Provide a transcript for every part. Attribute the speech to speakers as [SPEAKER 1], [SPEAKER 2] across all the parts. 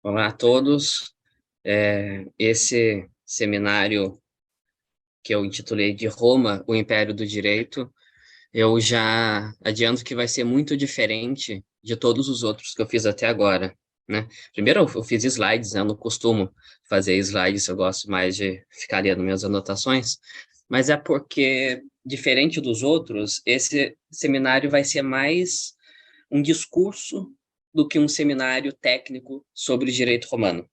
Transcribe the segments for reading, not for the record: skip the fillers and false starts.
[SPEAKER 1] Olá a todos. Esse seminário que eu intitulei de Roma, o Império do Direito, eu já adianto que vai ser muito diferente de todos os outros que eu fiz até agora, né? Primeiro, eu fiz slides, né? Eu não costumo fazer slides, eu gosto mais de ficar lendo minhas anotações, mas é porque, diferente dos outros, esse seminário vai ser mais um discurso do que um seminário técnico sobre direito romano.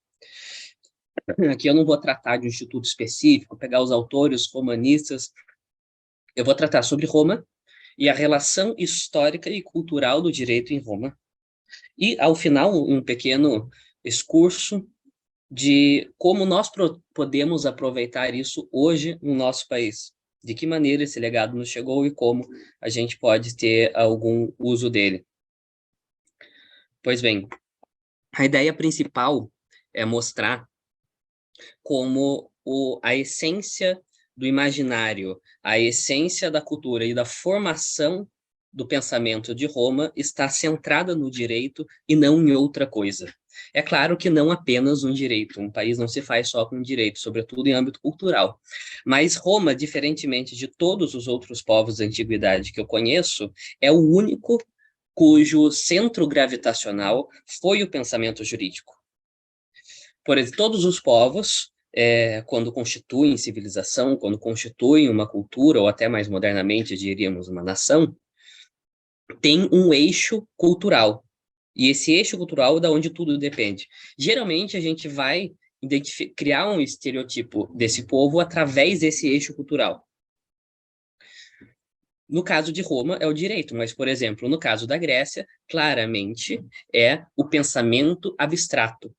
[SPEAKER 1] Aqui eu não vou tratar de um instituto específico, pegar os autores romanistas. Eu vou tratar sobre Roma e a relação histórica e cultural do direito em Roma. E, ao final, um pequeno excurso de como nós podemos aproveitar isso hoje no nosso país. De que maneira esse legado nos chegou e como a gente pode ter algum uso dele. Pois bem, a ideia principal é mostrar como a essência do imaginário, a essência da cultura e da formação do pensamento de Roma está centrada no direito e não em outra coisa. É claro que não apenas um direito, um país não se faz só com direito, sobretudo em âmbito cultural. Mas Roma, diferentemente de todos os outros povos da antiguidade que eu conheço, é o único cujo centro gravitacional foi o pensamento jurídico. Por exemplo, todos os povos, quando constituem civilização, quando constituem uma cultura, ou até mais modernamente diríamos uma nação, tem um eixo cultural. E esse eixo cultural é da onde tudo depende. Geralmente a gente vai criar um estereotipo desse povo através desse eixo cultural. No caso de Roma, é o direito, mas, por exemplo, no caso da Grécia, claramente é o pensamento abstrato.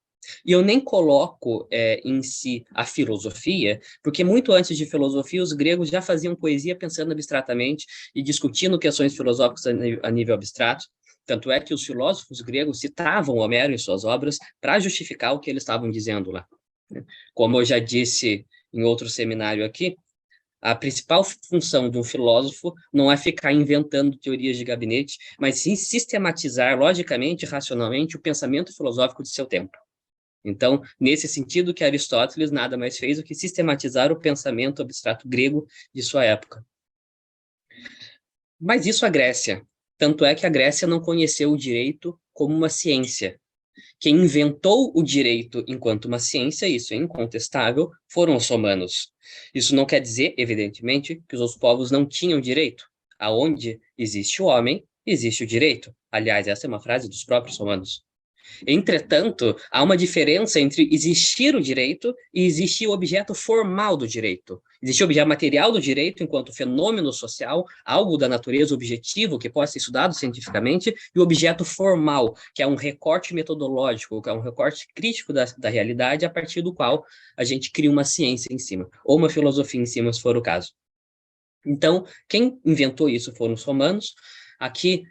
[SPEAKER 1] E eu nem coloco em si a filosofia, porque muito antes de filosofia, os gregos já faziam poesia pensando abstratamente e discutindo questões filosóficas a nível abstrato. Tanto é que os filósofos gregos citavam Homero em suas obras para justificar o que eles estavam dizendo lá. Como eu já disse em outro seminário aqui, a principal função de um filósofo não é ficar inventando teorias de gabinete, mas sim sistematizar logicamente e racionalmente o pensamento filosófico de seu tempo. Então, nesse sentido que Aristóteles nada mais fez do que sistematizar o pensamento abstrato grego de sua época. Mas isso a Grécia. Tanto é que a Grécia não conheceu o direito como uma ciência. Quem inventou o direito enquanto uma ciência, isso é incontestável, foram os romanos. Isso não quer dizer, evidentemente, que os outros povos não tinham direito. Aonde existe o homem, existe o direito. Aliás, essa é uma frase dos próprios romanos. Entretanto, há uma diferença entre existir o direito e existir o objeto formal do direito. Existe o objeto material do direito enquanto fenômeno social, algo da natureza objetivo que pode ser estudado cientificamente, e o objeto formal, que é um recorte metodológico, que é um recorte crítico da realidade, a partir do qual a gente cria uma ciência em cima, ou uma filosofia em cima, se for o caso. Então, quem inventou isso foram os romanos. Aqui,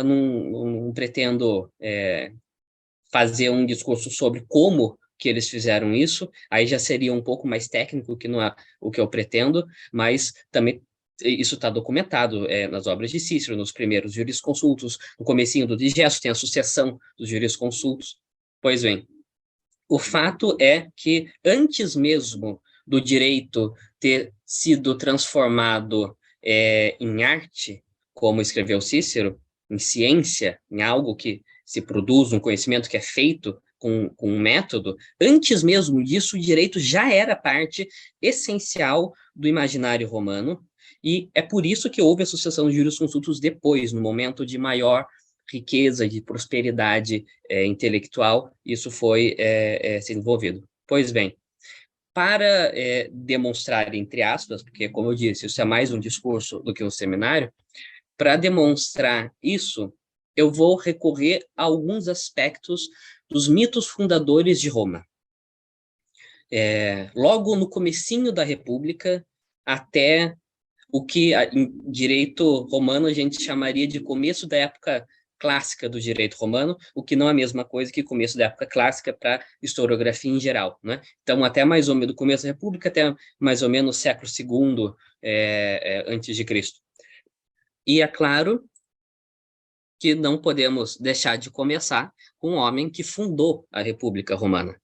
[SPEAKER 1] não pretendo fazer um discurso sobre como que eles fizeram isso, aí já seria um pouco mais técnico, que não é o que eu pretendo, mas também isso está documentado nas obras de Cícero, nos primeiros jurisconsultos, no comecinho do Digesto, tem a sucessão dos jurisconsultos. Pois bem, o fato é que antes mesmo do direito ter sido transformado em arte, como escreveu Cícero, em ciência, em algo que se produz, um conhecimento que é feito com um método, antes mesmo disso, o direito já era parte essencial do imaginário romano, e é por isso que houve a sucessão de jurisconsultos depois, no momento de maior riqueza, de prosperidade intelectual, isso foi sendo envolvido. Pois bem, para demonstrar, entre aspas, porque, como eu disse, isso é mais um discurso do que um seminário, para demonstrar isso, eu vou recorrer a alguns aspectos dos mitos fundadores de Roma. Logo no comecinho da República, até o que em direito romano a gente chamaria de começo da época clássica do direito romano, o que não é a mesma coisa que começo da época clássica para historiografia em geral, né? Então, até mais ou menos do começo da República até mais ou menos século II antes de Cristo. E é claro que não podemos deixar de começar com o homem que fundou a República Romana,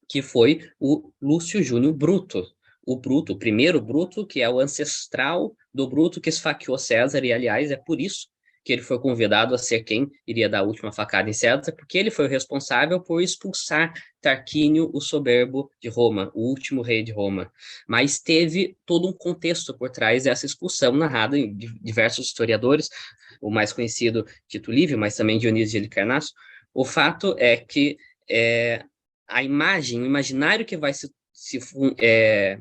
[SPEAKER 1] que foi o Lúcio Júnior Bruto. O Bruto, o primeiro Bruto, que é o ancestral do Bruto que esfaqueou César, e, aliás, é por isso que ele foi convidado a ser quem iria dar a última facada em César, porque ele foi o responsável por expulsar Tarquínio, o soberbo de Roma, o último rei de Roma. Mas teve todo um contexto por trás dessa expulsão, narrada em diversos historiadores, o mais conhecido Tito Livio, mas também Dionísio de Halicarnasso. O fato é que a imagem, o imaginário que vai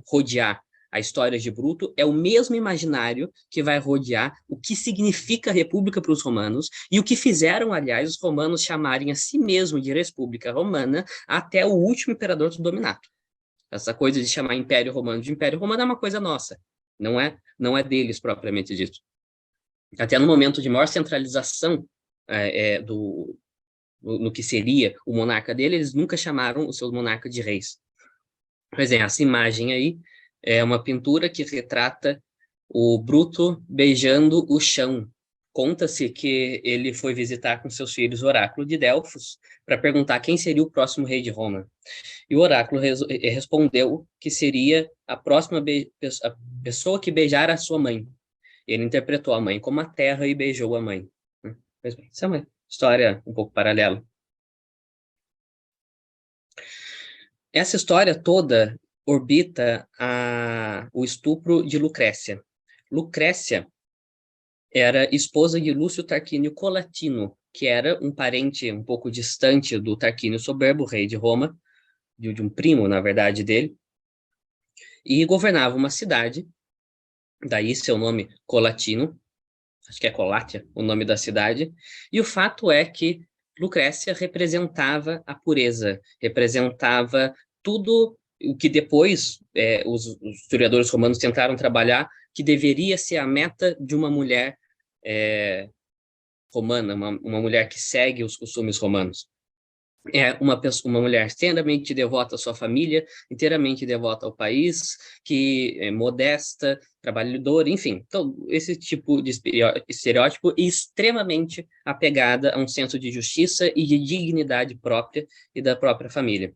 [SPEAKER 1] rodear a história de Bruto é o mesmo imaginário que vai rodear o que significa república para os romanos e o que fizeram, aliás, os romanos chamarem a si mesmo de República Romana até o último imperador Dominato. Essa coisa de chamar Império Romano de Império Romano é uma coisa nossa, não é deles propriamente dito. Até no momento de maior centralização no que seria o monarca dele, eles nunca chamaram o seu monarca de reis. Por exemplo, essa imagem aí é uma pintura que retrata o Bruto beijando o chão. Conta-se que ele foi visitar com seus filhos o oráculo de Delfos para perguntar quem seria o próximo rei de Roma. E o oráculo respondeu que seria a próxima a pessoa que beijara a sua mãe. Ele interpretou a mãe como a terra e beijou a mãe. Pois bem, isso é uma história um pouco paralela. Essa história toda orbita o estupro de Lucrécia. Lucrécia era esposa de Lúcio Tarquínio Colatino, que era um parente um pouco distante do Tarquínio Soberbo, rei de Roma, de um primo, na verdade, dele, e governava uma cidade, daí seu nome Colatino, acho que é Colátia o nome da cidade, e o fato é que Lucrécia representava a pureza, representava tudo o que depois os historiadores romanos tentaram trabalhar, que deveria ser a meta de uma mulher romana, uma mulher que segue os costumes romanos. É uma mulher extremamente devota à sua família, inteiramente devota ao país, que é modesta, trabalhadora, enfim, todo esse tipo de estereótipo e extremamente apegada a um senso de justiça e de dignidade própria e da própria família.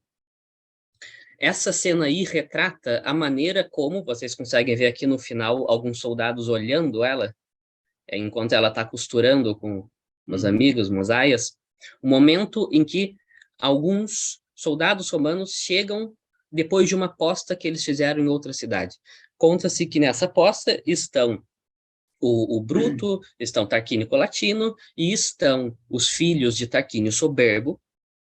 [SPEAKER 1] Essa cena aí retrata a maneira como, vocês conseguem ver aqui no final, alguns soldados olhando ela, enquanto ela está costurando com meus amigos, mosaias, o momento em que alguns soldados romanos chegam depois de uma posta que eles fizeram em outra cidade. Conta-se que nessa posta estão o Bruto, estão Tarquínio Colatino e estão os filhos de Tarquínio Soberbo,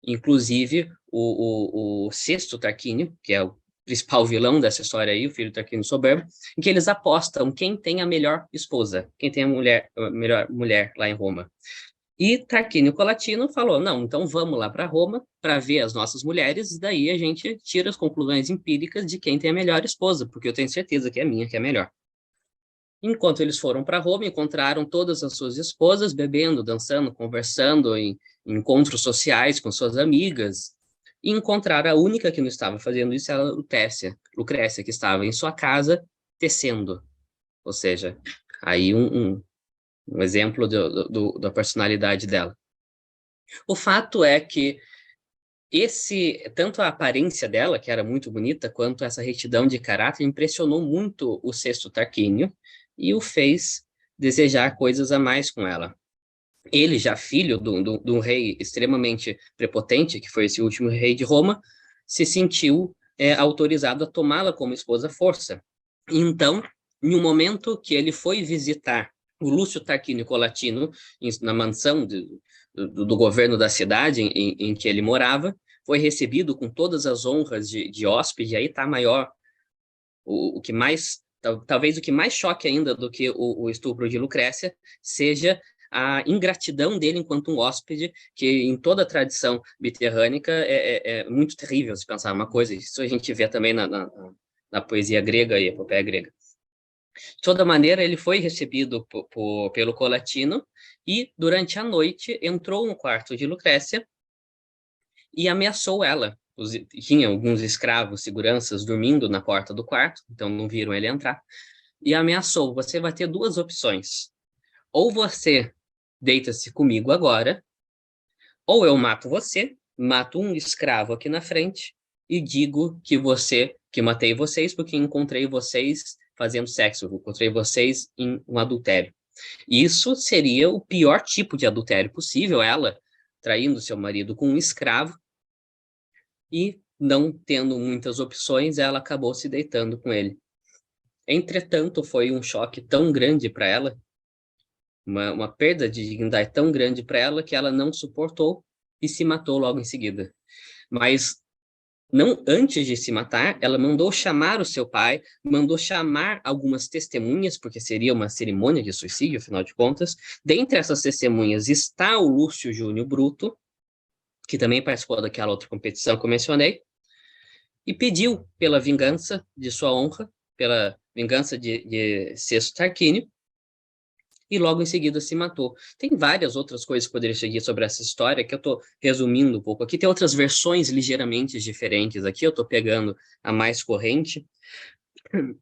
[SPEAKER 1] inclusive o sexto Tarquínio, que é o principal vilão dessa história aí, o filho do Tarquínio Soberbo, em que eles apostam quem tem a melhor esposa, quem tem a melhor mulher lá em Roma. E Tarquínio Colatino falou, não, então vamos lá para Roma para ver as nossas mulheres, e daí a gente tira as conclusões empíricas de quem tem a melhor esposa, porque eu tenho certeza que é a minha que é a melhor. Enquanto eles foram para Roma, encontraram todas as suas esposas bebendo, dançando, conversando em encontros sociais com suas amigas, e encontraram a única que não estava fazendo isso, era Lucrécia, que estava em sua casa tecendo. Ou seja, aí um exemplo da personalidade dela. O fato é que tanto a aparência dela, que era muito bonita, quanto essa retidão de caráter impressionou muito o sexto Tarquínio e o fez desejar coisas a mais com ela. Ele, já filho de um rei extremamente prepotente, que foi esse último rei de Roma, se sentiu autorizado a tomá-la como esposa à força. Então, em um momento que ele foi visitar o Lúcio Tarquínio Colatino, na mansão do governo da cidade em que ele morava, foi recebido com todas as honras de hóspede. Aí está maior, o que mais, talvez o que mais choque ainda do que o estupro de Lucrécia, seja a ingratidão dele enquanto um hóspede, que em toda a tradição mediterrânea é muito terrível se pensar uma coisa. Isso a gente vê também na poesia grega e epopeia grega. De toda maneira, ele foi recebido pelo Colatino e, durante a noite, entrou no quarto de Lucrécia e ameaçou ela. Tinha alguns escravos, seguranças, dormindo na porta do quarto, então não viram ele entrar, e ameaçou: você vai ter duas opções. Ou você deita-se comigo agora, ou eu mato você, mato um escravo aqui na frente e digo que matei vocês porque encontrei vocês fazendo sexo, encontrei vocês em um adultério. Isso seria o pior tipo de adultério possível, ela traindo seu marido com um escravo e não tendo muitas opções, ela acabou se deitando com ele. Entretanto, foi um choque tão grande para ela, uma perda de dignidade tão grande para ela, que ela não suportou e se matou logo em seguida. Mas não antes de se matar, ela mandou chamar o seu pai, mandou chamar algumas testemunhas, porque seria uma cerimônia de suicídio, afinal de contas. Dentre essas testemunhas está o Lúcio Júnior Bruto, que também participou daquela outra competição que eu mencionei, e pediu pela vingança de sua honra, pela vingança de Sexto Tarquínio, e logo em seguida se matou. Tem várias outras coisas que poderiam seguir sobre essa história, que eu estou resumindo um pouco aqui. Tem outras versões ligeiramente diferentes aqui, eu estou pegando a mais corrente.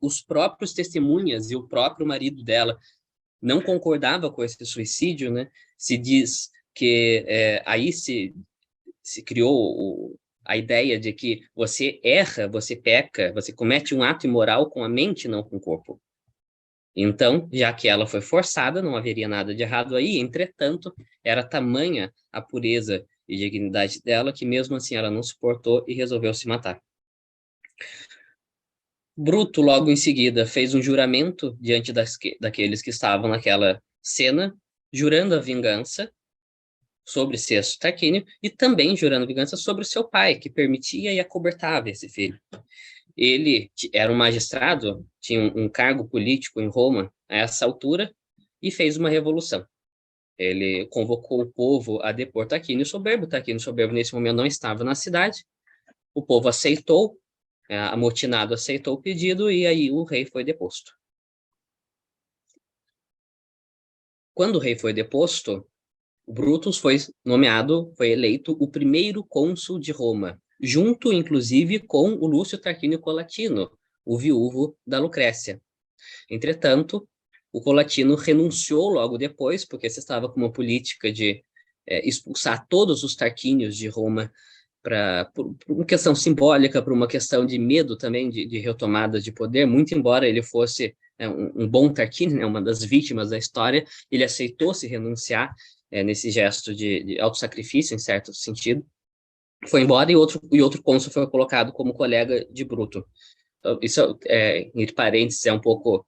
[SPEAKER 1] Os próprios testemunhas e o próprio marido dela não concordava com esse suicídio, né? Se diz que aí se criou a ideia de que você erra, você peca, você comete um ato imoral com a mente, não com o corpo. Então, já que ela foi forçada, não haveria nada de errado aí. Entretanto, era tamanha a pureza e dignidade dela que mesmo assim ela não suportou e resolveu se matar. Bruto, logo em seguida, fez um juramento diante daqueles que estavam naquela cena, jurando a vingança sobre Sexto Tarquínio e também jurando vingança sobre o seu pai, que permitia e acobertava esse filho. Ele era um magistrado, tinha um cargo político em Roma a essa altura e fez uma revolução. Ele convocou o povo a depor Tarquínio Soberbo. Tarquínio Soberbo, nesse momento, não estava na cidade. O povo aceitou, amotinado aceitou o pedido e aí o rei foi deposto. Quando o rei foi deposto, Brutus foi eleito o primeiro cônsul de Roma, junto, inclusive, com o Lúcio Tarquínio Colatino, o viúvo da Lucrécia. Entretanto, o Colatino renunciou logo depois, porque se estava com uma política de expulsar todos os tarquínios de Roma por uma questão simbólica, por uma questão de medo também de retomada de poder, muito embora ele fosse um bom tarquínio, né, uma das vítimas da história, ele aceitou se renunciar nesse gesto de autossacrifício, em certo sentido, foi embora e outro cônsul foi colocado como colega de Bruto. Então, isso, entre parênteses, é um pouco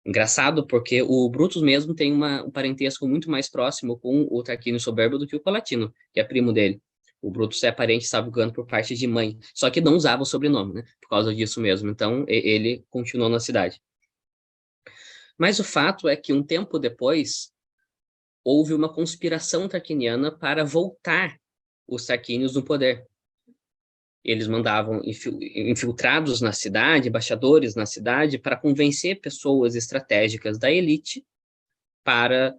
[SPEAKER 1] engraçado, porque o Brutus mesmo tem um parentesco muito mais próximo com o Tarquínio Soberbo do que o Colatino, que é primo dele. O Brutus é parente salvo-engano por parte de mãe, só que não usava o sobrenome, né? Por causa disso mesmo. Então, ele continuou na cidade. Mas o fato é que, um tempo depois, houve uma conspiração tarquiniana para voltar os tarquínios no poder. Eles mandavam infiltrados na cidade, embaixadores na cidade, para convencer pessoas estratégicas da elite para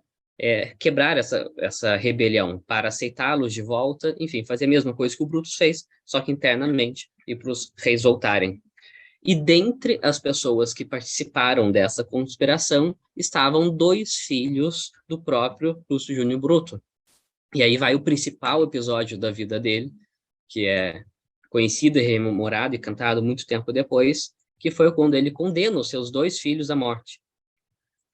[SPEAKER 1] quebrar essa rebelião, para aceitá-los de volta, enfim, fazer a mesma coisa que o Brutus fez, só que internamente, e para os reis voltarem. E dentre as pessoas que participaram dessa conspiração estavam 2 filhos do próprio Lúcio Júnior Bruto. E aí vai o principal episódio da vida dele, que é conhecido e rememorado e cantado muito tempo depois, que foi quando ele condena os seus 2 filhos à morte.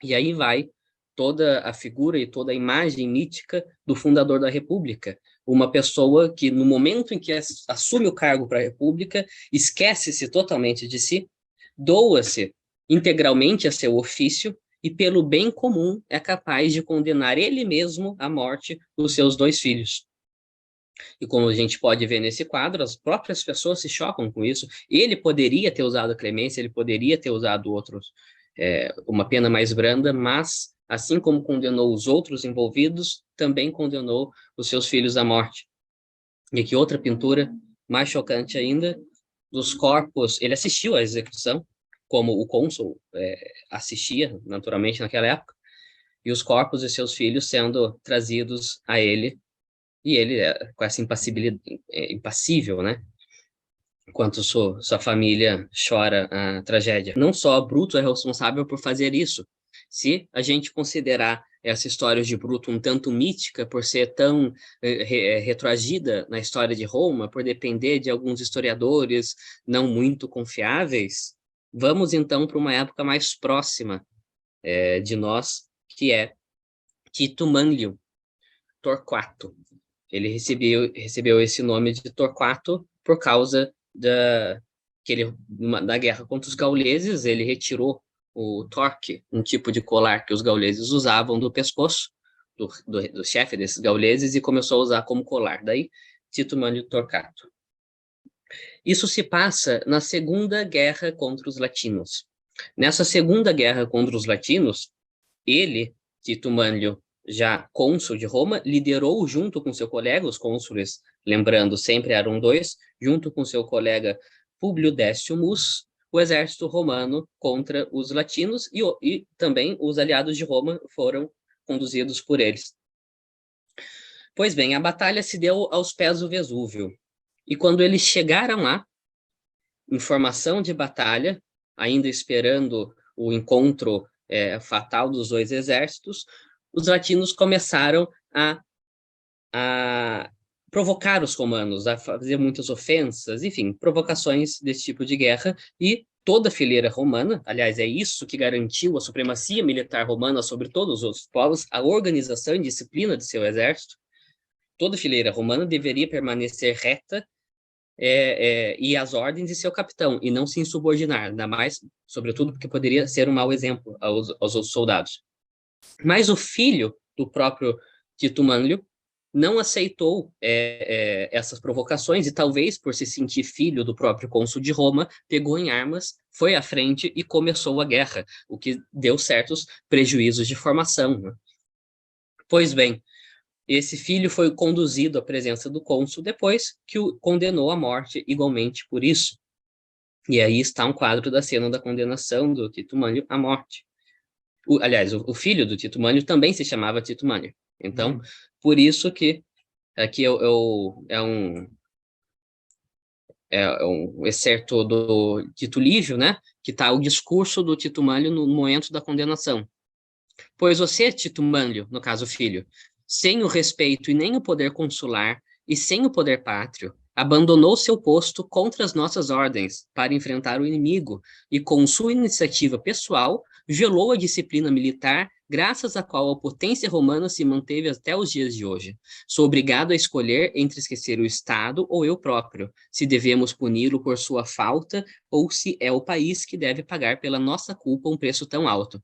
[SPEAKER 1] E aí vai toda a figura e toda a imagem mítica do fundador da República, uma pessoa que, no momento em que assume o cargo para a República, esquece-se totalmente de si, doa-se integralmente a seu ofício e, pelo bem comum, é capaz de condenar ele mesmo à morte dos seus 2 filhos. E como a gente pode ver nesse quadro, as próprias pessoas se chocam com isso. Ele poderia ter usado a clemência, ele poderia ter usado uma pena mais branda, mas, assim como condenou os outros envolvidos, também condenou os seus filhos à morte. E aqui outra pintura, mais chocante ainda, dos corpos. Ele assistiu à execução, como o cônsul assistia, naturalmente, naquela época, e os corpos de seus filhos sendo trazidos a ele, e ele com essa impassível, né? Enquanto sua família chora a tragédia. Não só Bruto é responsável por fazer isso. Se a gente considerar essa história de Bruto um tanto mítica, por ser tão retroagida na história de Roma, por depender de alguns historiadores não muito confiáveis, vamos então para uma época mais próxima de nós, que é Tito Manlio Torquato. Ele recebeu esse nome de Torquato por causa da guerra contra os gauleses. Ele retirou o torque, um tipo de colar que os gauleses usavam do pescoço do chefe desses gauleses, e começou a usar como colar. Daí, Tito Manlio Torquato. Isso se passa na Segunda Guerra contra os Latinos. Nessa Segunda Guerra contra os Latinos, ele, Tito Manlio, já cônsul de Roma, liderou junto com seu colega, os cônsules, lembrando, sempre eram dois, junto com seu colega Publio Décio Mus, o exército romano contra os latinos, e também os aliados de Roma foram conduzidos por eles. Pois bem, a batalha se deu aos pés do Vesúvio, e quando eles chegaram lá, em formação de batalha, ainda esperando o encontro fatal dos dois exércitos, os latinos começaram a provocar os romanos, a fazer muitas ofensas, enfim, provocações desse tipo de guerra, e toda a fileira romana, aliás, é isso que garantiu a supremacia militar romana sobre todos os outros povos, a organização e disciplina de seu exército. Toda a fileira romana deveria permanecer reta e às ordens de seu capitão, e não se insubordinar, ainda mais, sobretudo, porque poderia ser um mau exemplo aos outros soldados. Mas o filho do próprio Tito Manlio não aceitou essas provocações, e talvez por se sentir filho do próprio cônsul de Roma, pegou em armas, foi à frente e começou a guerra, o que deu certos prejuízos de formação, né? Pois bem, esse filho foi conduzido à presença do cônsul depois, que o condenou à morte igualmente por isso. E aí está um quadro da cena da condenação do Tito Manlio à morte. Aliás, o filho do Tito Manlio também se chamava Tito Manlio. Então, por isso que aqui é um excerto do Tito Livio, né? Que está o discurso do Tito Manlio no momento da condenação. Pois você, Tito Manlio, no caso filho, sem o respeito e nem o poder consular, e sem o poder pátrio, abandonou seu posto contra as nossas ordens para enfrentar o inimigo, e com sua iniciativa pessoal, violou a disciplina militar, graças à qual a potência romana se manteve até os dias de hoje. Sou obrigado a escolher entre esquecer o Estado ou eu próprio, se devemos puni-lo por sua falta, ou se é o país que deve pagar pela nossa culpa um preço tão alto.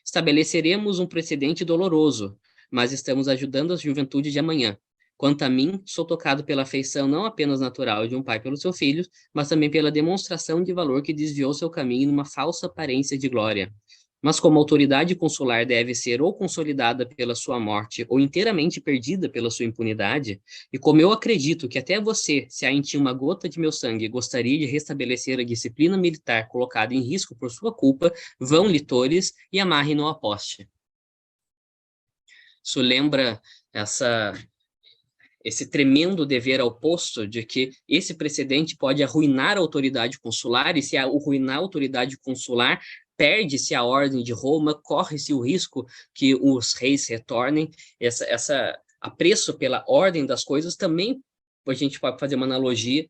[SPEAKER 1] Estabeleceremos um precedente doloroso, mas estamos ajudando a juventude de amanhã. Quanto a mim, sou tocado pela afeição não apenas natural de um pai pelo seu filho, mas também pela demonstração de valor que desviou seu caminho numa falsa aparência de glória. Mas como a autoridade consular deve ser ou consolidada pela sua morte ou inteiramente perdida pela sua impunidade, e como eu acredito que até você, se há em ti uma gota de meu sangue, gostaria de restabelecer a disciplina militar colocada em risco por sua culpa, vão litores e amarre-no ao poste. Isso lembra esse tremendo dever ao posto de que esse precedente pode arruinar a autoridade consular, e se arruinar a autoridade consular, perde-se a ordem de Roma, corre-se o risco que os reis retornem. Essa apreço pela ordem das coisas também, a gente pode fazer uma analogia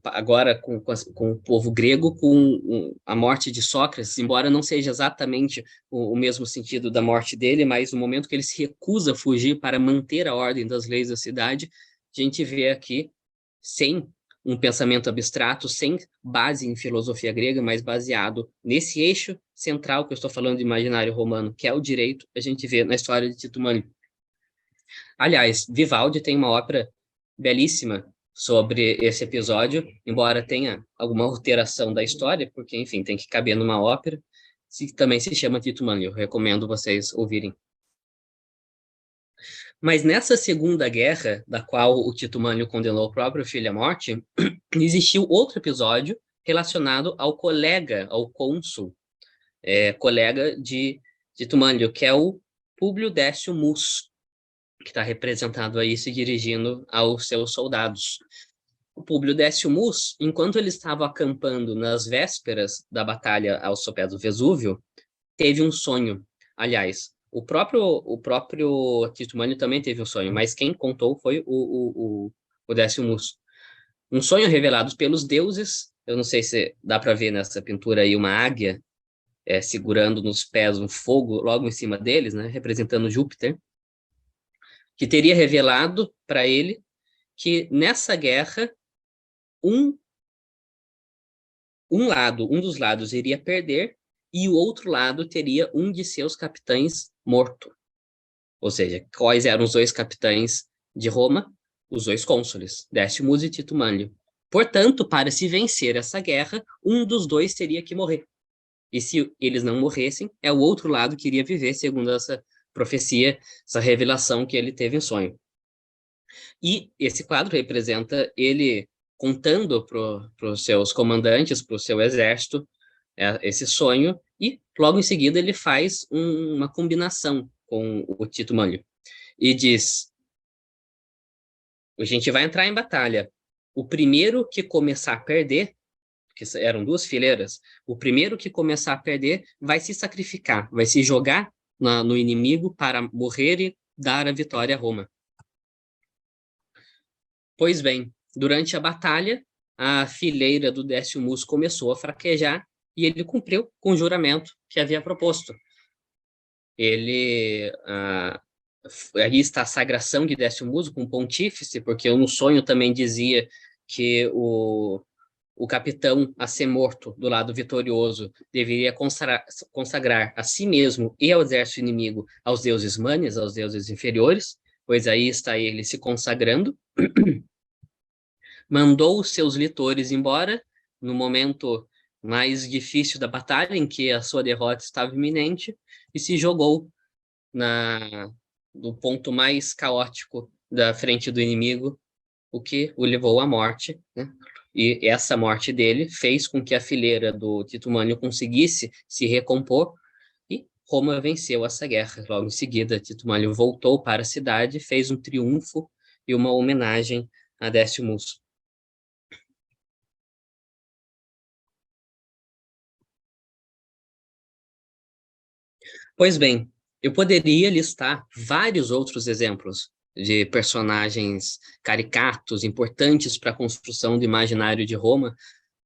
[SPEAKER 1] agora com o povo grego, com a morte de Sócrates, embora não seja exatamente o mesmo sentido da morte dele, mas no momento que ele se recusa a fugir para manter a ordem das leis da cidade, a gente vê aqui, sem um pensamento abstrato, sem base em filosofia grega, mas baseado nesse eixo central que eu estou falando de imaginário romano, que é o direito, a gente vê na história de Tito Manlio. Aliás, Vivaldi tem uma ópera belíssima sobre esse episódio, embora tenha alguma alteração da história, porque, enfim, tem que caber numa ópera, também se chama Tito Manlio, recomendo vocês ouvirem. Mas nessa Segunda Guerra, da qual o Tito Manlio condenou o próprio filho à morte, existiu outro episódio relacionado ao colega, ao cônsul, colega de Tito Manlio, que é o Publio Décio Mus, que está representado aí se dirigindo aos seus soldados. O Publio Décio Mus, enquanto ele estava acampando nas vésperas da batalha ao sopé do Vesúvio, teve um sonho. Aliás, o próprio Tito Manlio também teve um sonho, mas quem contou foi o Décio Musso. Um sonho revelado pelos deuses. Eu não sei se dá para ver nessa pintura aí uma águia segurando nos pés um fogo logo em cima deles, né, representando Júpiter, que teria revelado para ele que nessa guerra um, um dos lados iria perder e o outro lado teria um de seus capitães morto. Ou seja, quais eram os dois capitães de Roma? Os dois cônsules, Décimo e Tito Manlio. Portanto, para se vencer essa guerra, um dos dois teria que morrer. E se eles não morressem, é o outro lado que iria viver, segundo essa profecia, essa revelação que ele teve em sonho. E esse quadro representa ele contando para os seus comandantes, para o seu exército, esse sonho, e logo em seguida ele faz uma combinação com o Tito Manlio. E diz, a gente vai entrar em batalha. O primeiro que começar a perder, que eram duas fileiras, o primeiro que começar a perder vai se sacrificar, vai se jogar no inimigo para morrer e dar a vitória a Roma. Pois bem, durante a batalha, a fileira do Décio Musso começou a fraquejar e ele cumpriu com o juramento que havia proposto. Ele, aí está a sagração de Décio Musso com o pontífice, porque eu no sonho também dizia que o capitão a ser morto do lado vitorioso deveria consagrar a si mesmo e ao exército inimigo aos deuses manes, aos deuses inferiores, pois aí está ele se consagrando. Mandou os seus litores embora no momento mais difícil da batalha, em que a sua derrota estava iminente, e se jogou no ponto mais caótico da frente do inimigo, o que o levou à morte, né? E essa morte dele fez com que a fileira do Tito Manlio conseguisse se recompor e Roma venceu essa guerra. Logo em seguida, Tito Manlio voltou para a cidade, fez um triunfo e uma homenagem a Décio Musso. Pois bem, eu poderia listar vários outros exemplos de personagens caricatos, importantes para a construção do imaginário de Roma.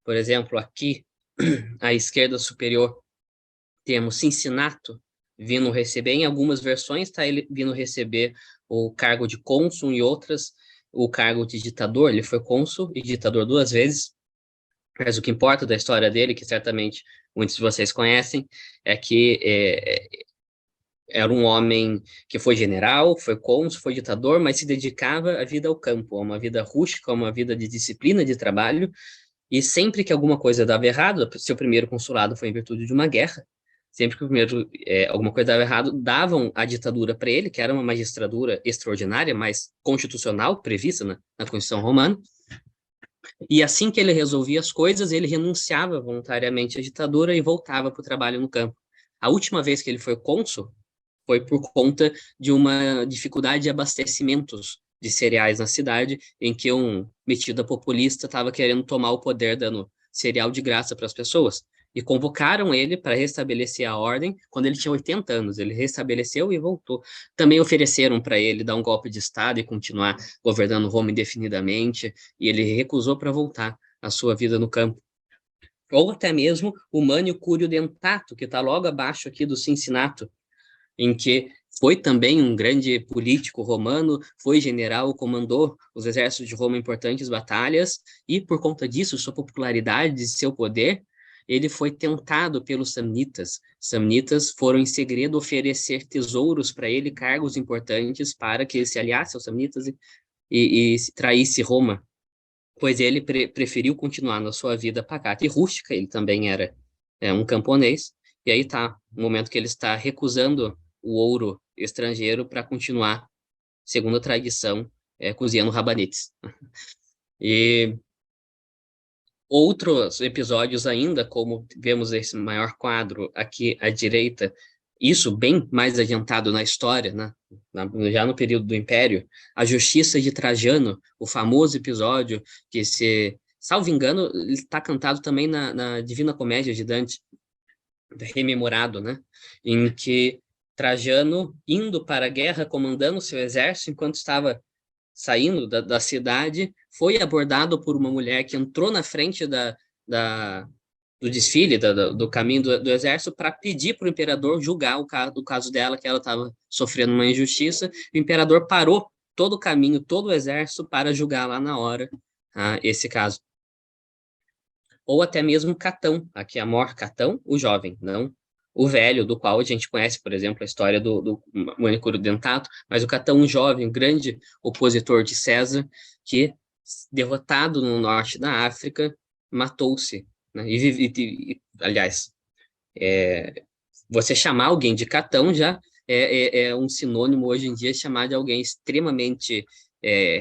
[SPEAKER 1] Por exemplo, aqui, à esquerda superior, temos Cincinato vindo receber, em algumas versões está ele vindo receber o cargo de cônsul, em outras o cargo de ditador. Ele foi cônsul e ditador duas vezes, mas o que importa da história dele, que certamente muitos de vocês conhecem, é que era um homem que foi general, foi cônsul, foi ditador, mas se dedicava à vida ao campo, a uma vida rústica, a uma vida de disciplina, de trabalho, e sempre que alguma coisa dava errado, seu primeiro consulado foi em virtude de uma guerra, sempre que alguma coisa dava errado, davam a ditadura para ele, que era uma magistratura extraordinária, mas constitucional, prevista na Constituição Romana, e assim que ele resolvia as coisas, ele renunciava voluntariamente à ditadura e voltava para o trabalho no campo. A última vez que ele foi cônsul foi por conta de uma dificuldade de abastecimentos de cereais na cidade, em que um metido populista estava querendo tomar o poder, dando cereal de graça para as pessoas. E convocaram ele para restabelecer a ordem quando ele tinha 80 anos. Ele restabeleceu e voltou. Também ofereceram para ele dar um golpe de Estado e continuar governando Roma indefinidamente, e ele recusou para voltar à sua vida no campo. Ou até mesmo o Mânio Cúrio Dentato, que está logo abaixo aqui do Cincinato, em que foi também um grande político romano, foi general, comandou os exércitos de Roma em importantes batalhas, e por conta disso, sua popularidade e seu poder, ele foi tentado pelos samnitas. Samnitas foram em segredo oferecer tesouros para ele, cargos importantes, para que ele se aliasse aos samnitas e traísse Roma, pois ele preferiu continuar na sua vida pacata e rústica. Ele também era um camponês, e aí tá o momento que ele está recusando o ouro estrangeiro para continuar, segundo a tradição, cozinhando rabanetes. E outros episódios ainda, como vemos esse maior quadro aqui à direita, isso bem mais adiantado na história, né? Já no período do Império, a Justiça de Trajano, o famoso episódio que, se salvo engano, está cantado também na Divina Comédia de Dante, rememorado, né? Em que Trajano indo para a guerra, comandando seu exército, enquanto estava saindo da cidade, foi abordado por uma mulher que entrou na frente da, do desfile, do caminho do exército, para pedir para o imperador julgar o caso dela, que ela estava sofrendo uma injustiça. O imperador parou todo o caminho, todo o exército, para julgar lá na hora esse caso. Ou até mesmo Catão, aqui Amor Catão, o jovem, não o velho, do qual a gente conhece, por exemplo, a história do manicure dentato, mas o Catão, um jovem, um grande opositor de César, que, derrotado no norte da África, matou-se, né? Aliás, você chamar alguém de Catão já é um sinônimo hoje em dia, chamar de alguém extremamente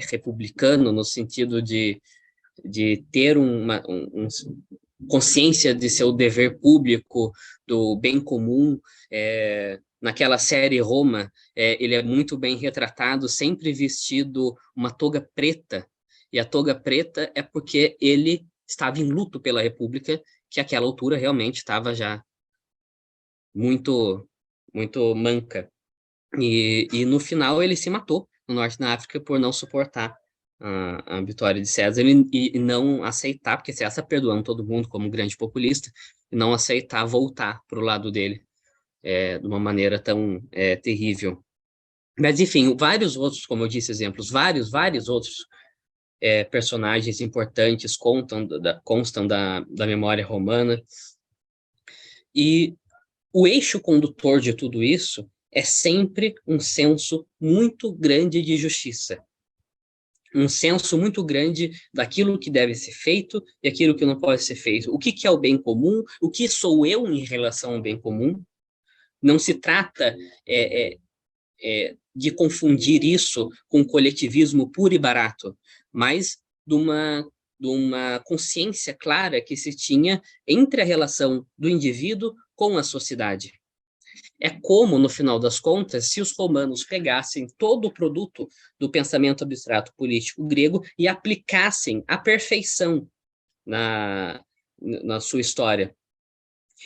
[SPEAKER 1] republicano, no sentido de ter consciência de seu dever público, do bem comum. Naquela série Roma, ele é muito bem retratado, sempre vestido uma toga preta, e a toga preta é porque ele estava em luto pela República, que àquela altura realmente estava já muito, muito manca. E no final ele se matou no norte da África por não suportar a vitória de César e não aceitar, porque César está perdoando todo mundo como um grande populista, e não aceitar voltar para o lado dele de uma maneira tão terrível. Mas, enfim, vários outros, como eu disse, exemplos, vários outros personagens importantes constam da memória romana. E o eixo condutor de tudo isso é sempre um senso muito grande de justiça. Um senso muito grande daquilo que deve ser feito e aquilo que não pode ser feito. O que é o bem comum? O que sou eu em relação ao bem comum? Não se trata de confundir isso com coletivismo puro e barato, mas de uma consciência clara que se tinha entre a relação do indivíduo com a sociedade. É como, no final das contas, se os romanos pegassem todo o produto do pensamento abstrato político grego e aplicassem à perfeição na sua história.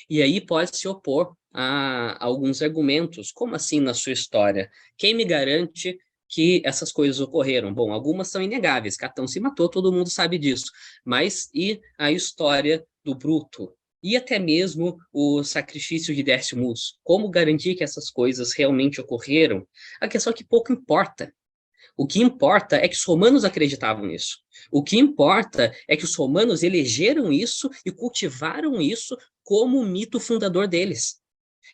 [SPEAKER 1] E aí pode se opor a alguns argumentos. Como assim na sua história? Quem me garante que essas coisas ocorreram? Bom, algumas são inegáveis. Catão se matou, todo mundo sabe disso. Mas e a história do Bruto? E até mesmo o sacrifício de Décimus? Como garantir que essas coisas realmente ocorreram? A questão é que pouco importa. O que importa é que os romanos acreditavam nisso. O que importa é que os romanos elegeram isso e cultivaram isso como o mito fundador deles.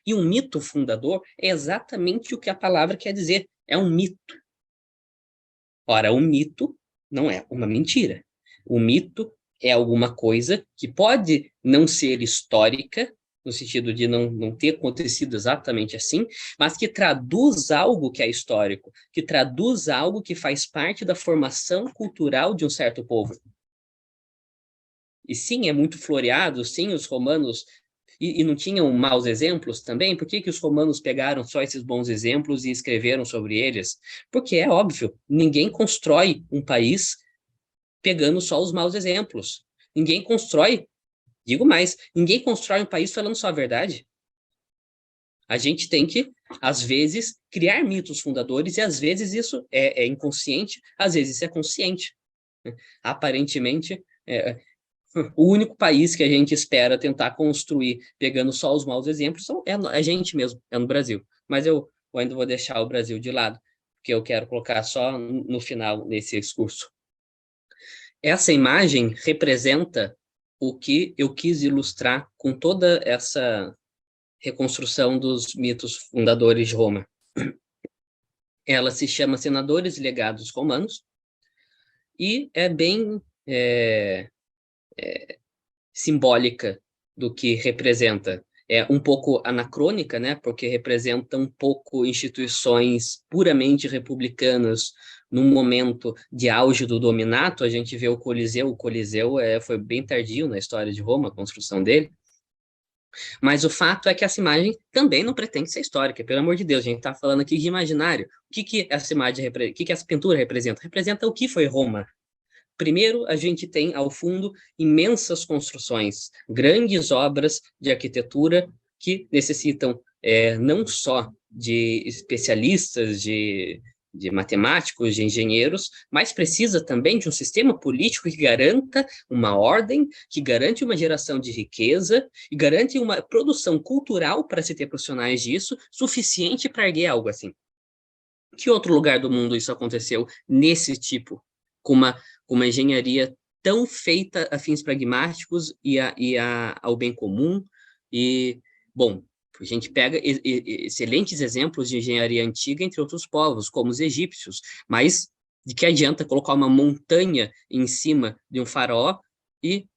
[SPEAKER 1] E um mito fundador é exatamente o que a palavra quer dizer. É um mito. Ora, um mito não é uma mentira. O mito é alguma coisa que pode não ser histórica, no sentido de não ter acontecido exatamente assim, mas que traduz algo que é histórico, que traduz algo que faz parte da formação cultural de um certo povo. E sim, é muito floreado, sim, os romanos... E não tinham maus exemplos também? Por que os romanos pegaram só esses bons exemplos e escreveram sobre eles? Porque é óbvio, ninguém constrói um país pegando só os maus exemplos. Ninguém constrói, digo mais, ninguém constrói um país falando só a verdade. A gente tem que, às vezes, criar mitos fundadores e às vezes isso é inconsciente, às vezes é consciente. Aparentemente, o único país que a gente espera tentar construir pegando só os maus exemplos é a gente mesmo, é no Brasil. Mas eu ainda vou deixar o Brasil de lado, porque eu quero colocar só no final desse discurso. Essa imagem representa o que eu quis ilustrar com toda essa reconstrução dos mitos fundadores de Roma. Ela se chama Senadores e Legados Romanos e é bem simbólica do que representa. É um pouco anacrônica, né, porque representa um pouco instituições puramente republicanas num momento de auge do dominato. A gente vê o Coliseu foi bem tardio na história de Roma, a construção dele, mas o fato é que essa imagem também não pretende ser histórica, pelo amor de Deus, a gente está falando aqui de imaginário. O que essa imagem, o que essa pintura representa? Representa o que foi Roma. Primeiro, a gente tem, ao fundo, imensas construções, grandes obras de arquitetura que necessitam não só de especialistas, de matemáticos, de engenheiros, mas precisa também de um sistema político que garanta uma ordem, que garante uma geração de riqueza e garante uma produção cultural para se ter profissionais disso, suficiente para erguer algo assim. Que outro lugar do mundo isso aconteceu nesse tipo, com uma engenharia tão feita a fins pragmáticos ao bem comum? E, bom, a gente pega excelentes exemplos de engenharia antiga entre outros povos, como os egípcios, mas de que adianta colocar uma montanha em cima de um faraó e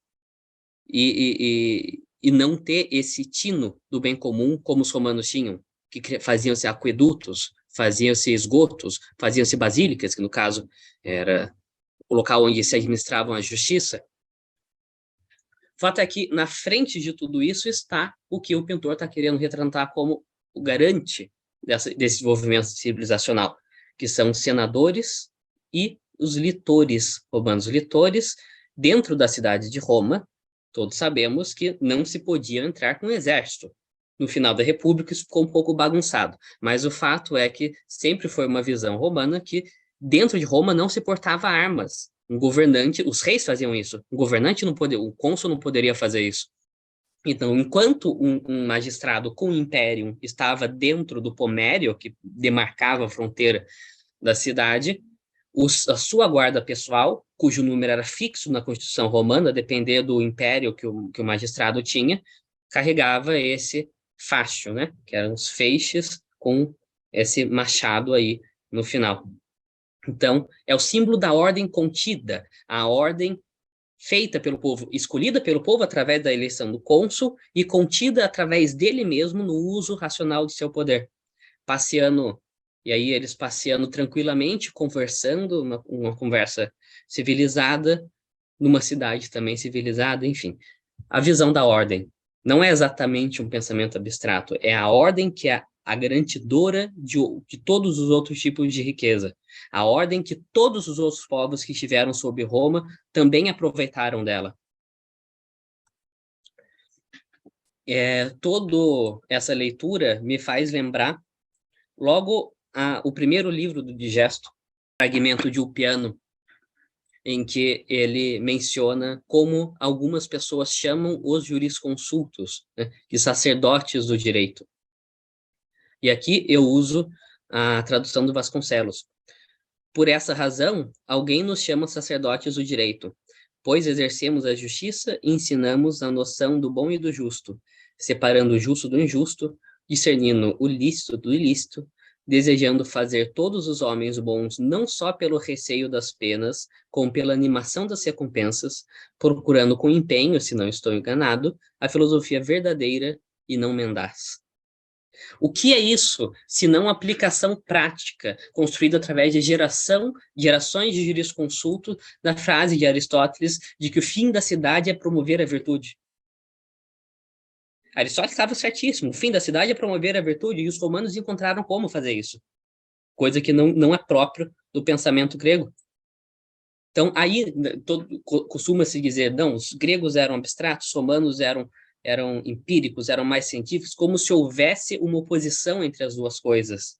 [SPEAKER 1] não ter esse tino do bem comum como os romanos tinham, que faziam-se aquedutos, faziam-se esgotos, faziam-se basílicas, que no caso era o local onde se administravam a justiça. O fato é que, na frente de tudo isso, está o que o pintor está querendo retratar como o garante desse desenvolvimento civilizacional, que são os senadores e os litores romanos. Litores, dentro da cidade de Roma, todos sabemos que não se podia entrar com o exército. No final da República, isso ficou um pouco bagunçado, mas o fato é que sempre foi uma visão romana que, dentro de Roma, não se portava armas. Um governante, os reis faziam isso, o governante não poderia, o cônsul não poderia fazer isso. Então, enquanto um magistrado com império estava dentro do pomério, que demarcava a fronteira da cidade, a sua guarda pessoal, cujo número era fixo na Constituição Romana, dependendo do império que o magistrado tinha, carregava esse faixa, né? Que eram os feixes com esse machado aí no final. Então, é o símbolo da ordem contida, a ordem feita pelo povo, escolhida pelo povo através da eleição do cônsul e contida através dele mesmo no uso racional de seu poder. Passeando, e aí eles passeando tranquilamente, conversando, uma conversa civilizada, numa cidade também civilizada, enfim. A visão da ordem não é exatamente um pensamento abstrato, é a ordem que é a garantidora de todos os outros tipos de riqueza. A ordem que todos os outros povos que estiveram sob Roma também aproveitaram dela. Toda essa leitura me faz lembrar logo o primeiro livro do Digesto, Fragmento de Ulpiano, em que ele menciona como algumas pessoas chamam os jurisconsultos, né, de sacerdotes do direito. E aqui eu uso a tradução do Vasconcelos. Por essa razão, alguém nos chama sacerdotes do direito, pois exercemos a justiça e ensinamos a noção do bom e do justo, separando o justo do injusto, discernindo o lícito do ilícito, desejando fazer todos os homens bons não só pelo receio das penas, como pela animação das recompensas, procurando com empenho, se não estou enganado, a filosofia verdadeira e não mendaz. O que é isso, se não aplicação prática, construída através de gerações de jurisconsulto da frase de Aristóteles de que o fim da cidade é promover a virtude? Aristóteles estava certíssimo, o fim da cidade é promover a virtude, e os romanos encontraram como fazer isso, coisa que não é próprio do pensamento grego. Então, aí costuma-se dizer, não, os gregos eram abstratos, os romanos eram empíricos, eram mais científicos, como se houvesse uma oposição entre as duas coisas.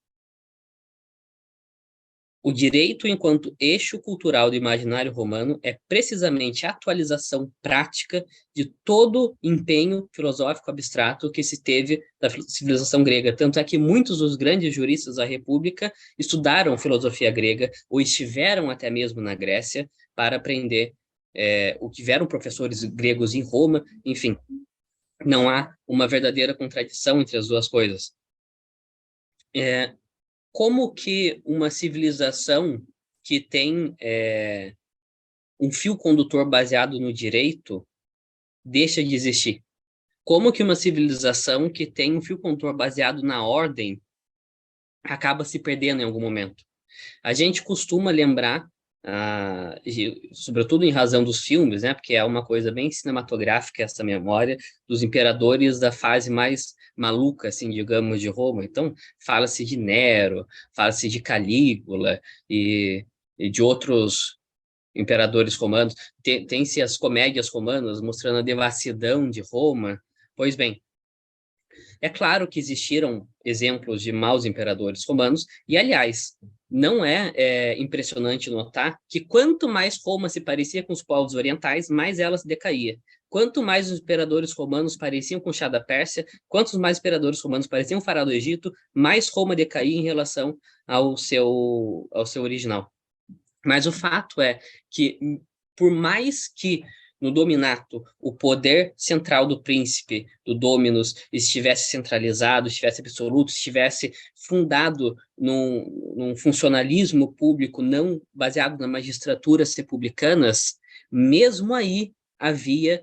[SPEAKER 1] O direito, enquanto eixo cultural do imaginário romano, é precisamente a atualização prática de todo empenho filosófico abstrato que se teve da civilização grega. Tanto é que muitos dos grandes juristas da República estudaram filosofia grega ou estiveram até mesmo na Grécia para aprender, ou tiveram professores gregos em Roma, enfim. Não há uma verdadeira contradição entre as duas coisas. Como que uma civilização que tem um fio condutor baseado no direito deixa de existir? Como que uma civilização que tem um fio condutor baseado na ordem acaba se perdendo em algum momento? A gente costuma lembrar, sobretudo em razão dos filmes, né, porque é uma coisa bem cinematográfica essa memória dos imperadores da fase mais maluca, assim, digamos, de Roma. Então, fala-se de Nero, fala-se de Calígula e de outros imperadores romanos. Tem-se as comédias romanas mostrando a devassidão de Roma. Pois bem, É claro que existiram exemplos de maus imperadores romanos, e, aliás, não é impressionante notar que quanto mais Roma se parecia com os povos orientais, mais ela se decaía. Quanto mais os imperadores romanos pareciam com o Shah da Pérsia, quantos mais imperadores romanos pareciam com o faraó do Egito, mais Roma decaía em relação ao seu original. Mas o fato é que, por mais que no Dominato o poder central do príncipe, do Dominus, estivesse centralizado, estivesse absoluto, estivesse fundado num funcionalismo público não baseado nas magistraturas republicanas, mesmo aí havia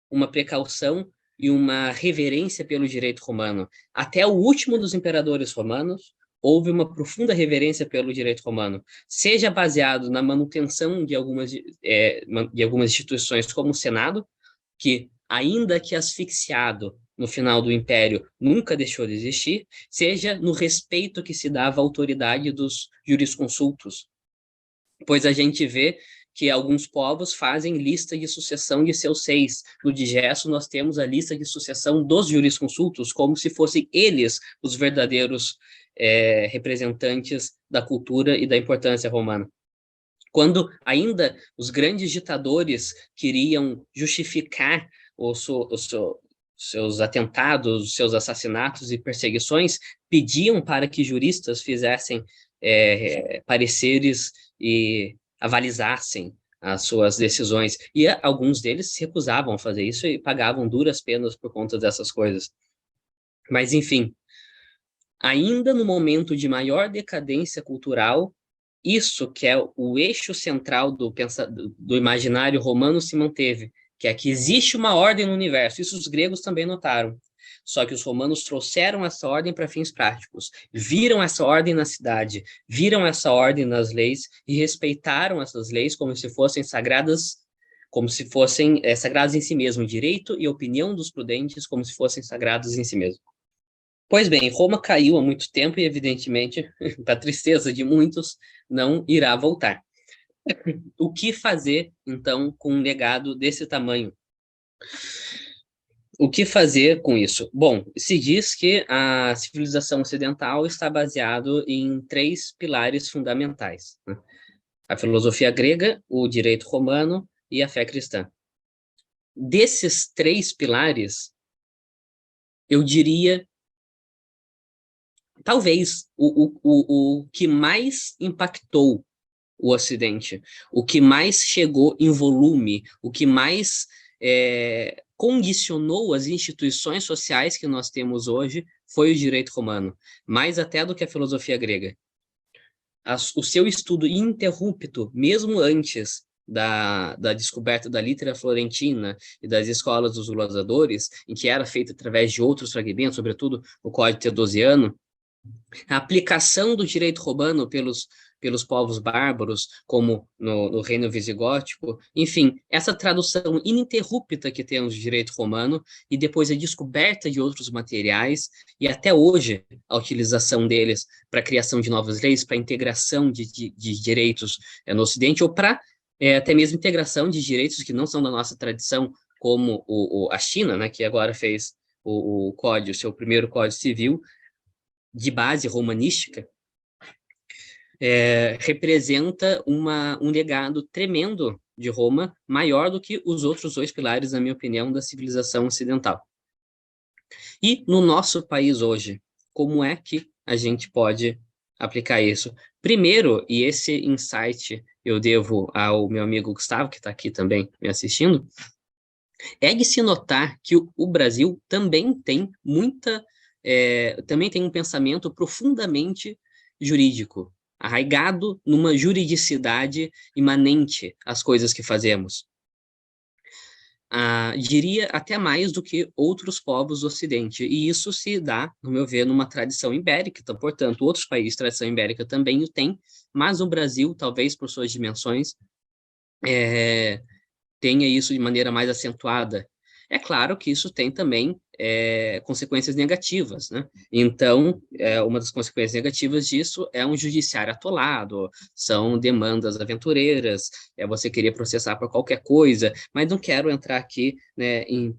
[SPEAKER 1] uma precaução e uma reverência pelo direito romano. Até o último dos imperadores romanos, houve uma profunda reverência pelo direito romano, seja baseado na manutenção de algumas instituições, como o Senado, que, ainda que asfixiado no final do Império, nunca deixou de existir, seja no respeito que se dava à autoridade dos jurisconsultos, pois a gente vê que alguns povos fazem lista de sucessão de seus seis. No digesto, nós temos a lista de sucessão dos jurisconsultos, como se fossem eles os verdadeiros representantes da cultura e da importância romana. Quando ainda os grandes ditadores queriam justificar os seus atentados, os seus assassinatos e perseguições, pediam para que juristas fizessem pareceres e avalizassem as suas decisões. E alguns deles se recusavam a fazer isso e pagavam duras penas por conta dessas coisas. Mas, enfim, ainda no momento de maior decadência cultural, isso que é o eixo central do imaginário romano se manteve, que é que existe uma ordem no universo. Isso os gregos também notaram. Só que os romanos trouxeram essa ordem para fins práticos, viram essa ordem na cidade, viram essa ordem nas leis e respeitaram essas leis como se fossem sagradas, sagradas em si mesmo, direito e opinião dos prudentes como se fossem sagrados em si mesmo. Pois bem, Roma caiu há muito tempo e, evidentemente, para tristeza de muitos, não irá voltar. O que fazer, então, com um legado desse tamanho? O que fazer com isso? Bom, se diz que a civilização ocidental está baseada em 3 pilares fundamentais, né? A filosofia grega, o direito romano e a fé cristã. Desses 3 pilares, eu diria, talvez, o que mais impactou o Ocidente, o que mais chegou em volume, o que mais condicionou as instituições sociais que nós temos hoje foi o direito romano, mais até do que a filosofia grega. O seu estudo ininterrupto, mesmo antes da descoberta da litera florentina e das escolas dos glossadores, em que era feito através de outros fragmentos, sobretudo o Código Teodosiano, a aplicação do direito romano pelos povos bárbaros, como no reino visigótico, enfim, essa tradução ininterrupta que temos de direito romano, e depois a descoberta de outros materiais, e até hoje a utilização deles para a criação de novas leis, para a integração de direitos no Ocidente, ou para até mesmo integração de direitos que não são da nossa tradição, como a China, né, que agora fez o seu primeiro Código Civil, de base romanística, representa um legado tremendo de Roma, maior do que os outros 2 pilares, na minha opinião, da civilização ocidental. E no nosso país hoje, como é que a gente pode aplicar isso? Primeiro, e esse insight eu devo ao meu amigo Gustavo, que está aqui também me assistindo, é de se notar que o Brasil também tem também tem um pensamento profundamente jurídico, arraigado numa juridicidade imanente às coisas que fazemos. Diria até mais do que outros povos do Ocidente, e isso se dá, no meu ver, numa tradição ibérica, então, portanto, outros países, tradição ibérica também o têm, mas o Brasil, talvez por suas dimensões, tenha isso de maneira mais acentuada. É claro que isso tem também consequências negativas, né? Então, uma das consequências negativas disso é um judiciário atolado, são demandas aventureiras, você querer processar por qualquer coisa, mas não quero entrar aqui, né, em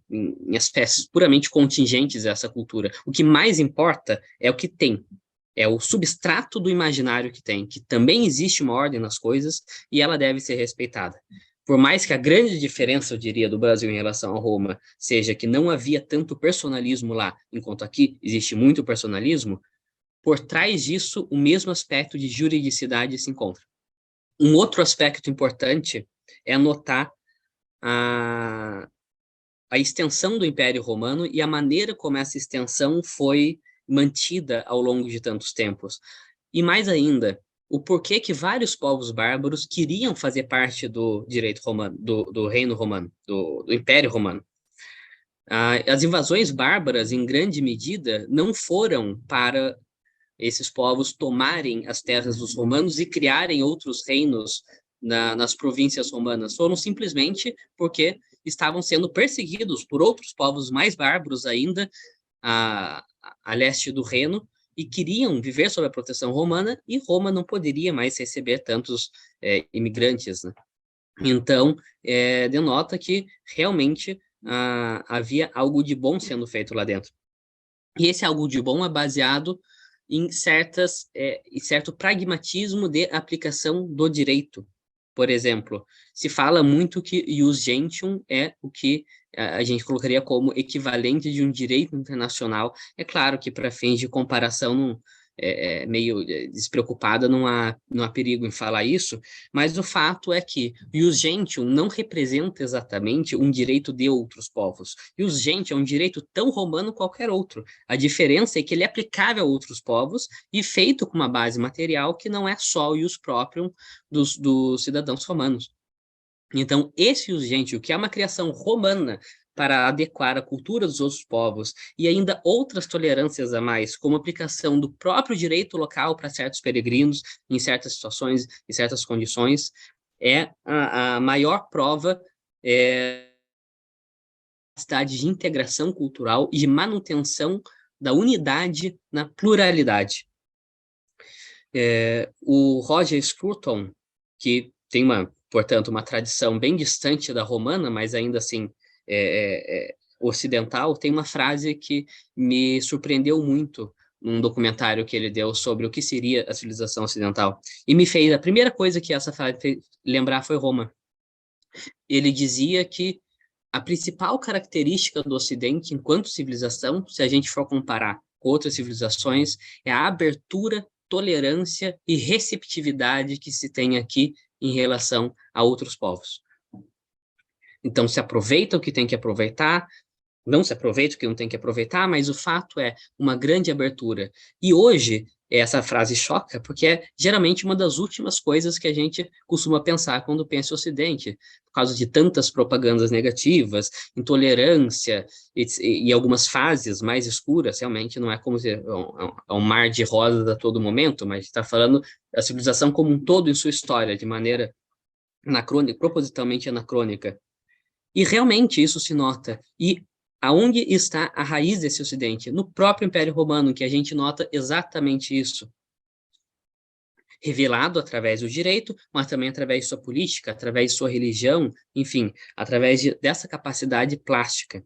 [SPEAKER 1] aspectos puramente contingentes dessa cultura. O que mais importa é o que tem, é o substrato do imaginário que tem, que também existe uma ordem nas coisas e ela deve ser respeitada. Por mais que a grande diferença, eu diria, do Brasil em relação a Roma seja que não havia tanto personalismo lá, enquanto aqui existe muito personalismo, por trás disso, o mesmo aspecto de juridicidade se encontra. Um outro aspecto importante é notar a extensão do Império Romano e a maneira como essa extensão foi mantida ao longo de tantos tempos. E mais ainda, o porquê que vários povos bárbaros queriam fazer parte do direito romano, do reino romano, do Império Romano. As invasões bárbaras, em grande medida, não foram para esses povos tomarem as terras dos romanos e criarem outros reinos nas províncias romanas. Foram simplesmente porque estavam sendo perseguidos por outros povos mais bárbaros ainda a leste do Reno e queriam viver sob a proteção romana e Roma não poderia mais receber tantos imigrantes, né? Então, denota que realmente havia algo de bom sendo feito lá dentro. E esse algo de bom é baseado em certo pragmatismo de aplicação do direito. Por exemplo, se fala muito que ius gentium é o que a gente colocaria como equivalente de um direito internacional. É claro que, para fins de comparação, não, meio despreocupada, não há perigo em falar isso, mas o fato é que ius gentium não representa exatamente um direito de outros povos. Ius gentium é um direito tão romano qualquer outro. A diferença é que ele é aplicável a outros povos e feito com uma base material que não é só o ius proprium dos cidadãos romanos. Então, esse ius gentium, que é uma criação romana para adequar a cultura dos outros povos e ainda outras tolerâncias a mais, como a aplicação do próprio direito local para certos peregrinos, em certas situações, em certas condições, é a maior prova capacidade de integração cultural e de manutenção da unidade na pluralidade. O Roger Scruton, que tem portanto, uma tradição bem distante da romana, mas ainda assim ocidental, tem uma frase que me surpreendeu muito num documentário que ele deu sobre o que seria a civilização ocidental. E me fez, a primeira coisa que essa frase fez lembrar foi Roma. Ele dizia que a principal característica do Ocidente enquanto civilização, se a gente for comparar com outras civilizações, é a abertura, tolerância e receptividade que se tem aqui em relação a outros povos. Então, se aproveita o que tem que aproveitar, não se aproveita o que não tem que aproveitar, mas o fato é uma grande abertura. E hoje, essa frase choca, porque é geralmente uma das últimas coisas que a gente costuma pensar quando pensa o Ocidente, por causa de tantas propagandas negativas, intolerância e algumas fases mais escuras, realmente não é como se é um mar de rosas a todo momento, mas está falando da civilização como um todo em sua história, de maneira anacrônica, propositalmente anacrônica. E realmente isso se nota. E aonde está a raiz desse Ocidente? No próprio Império Romano, que a gente nota exatamente isso. Revelado através do direito, mas também através de sua política, através de sua religião, enfim, através dessa capacidade plástica.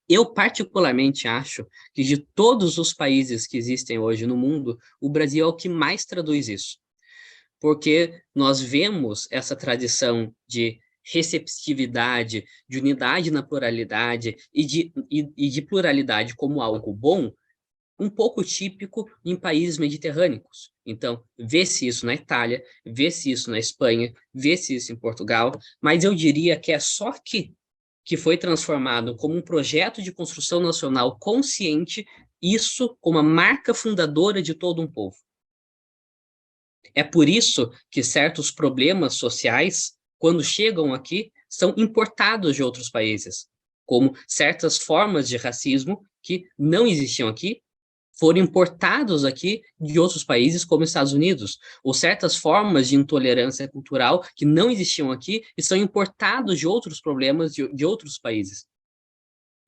[SPEAKER 1] Eu particularmente acho que de todos os países que existem hoje no mundo, o Brasil é o que mais traduz isso. Porque nós vemos essa tradição de receptividade, de unidade na pluralidade e de pluralidade como algo bom, um pouco típico em países mediterrâneos. Então, vê-se isso na Itália, vê-se isso na Espanha, vê-se isso em Portugal, mas eu diria que é só aqui que foi transformado como um projeto de construção nacional consciente, isso como a marca fundadora de todo um povo. É por isso que certos problemas sociais, quando chegam aqui, são importados de outros países, como certas formas de racismo que não existiam aqui, foram importados aqui de outros países, como Estados Unidos, ou certas formas de intolerância cultural que não existiam aqui e são importados de outros problemas de outros países.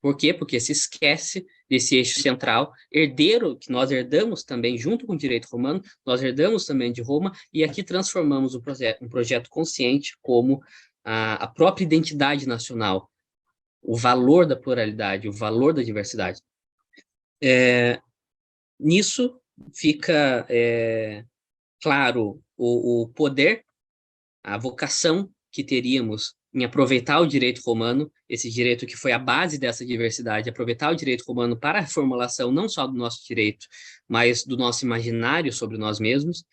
[SPEAKER 1] Por quê? Porque se esquece desse eixo central, herdeiro, que nós herdamos também, junto com o direito romano, nós herdamos também de Roma, e aqui transformamos um projeto consciente como a própria identidade nacional, o valor da pluralidade, o valor da diversidade. Nisso fica claro o poder, a vocação que teríamos em aproveitar o direito romano, esse direito que foi a base dessa diversidade, aproveitar o direito romano para a formulação não só do nosso direito, mas do nosso imaginário sobre nós mesmos,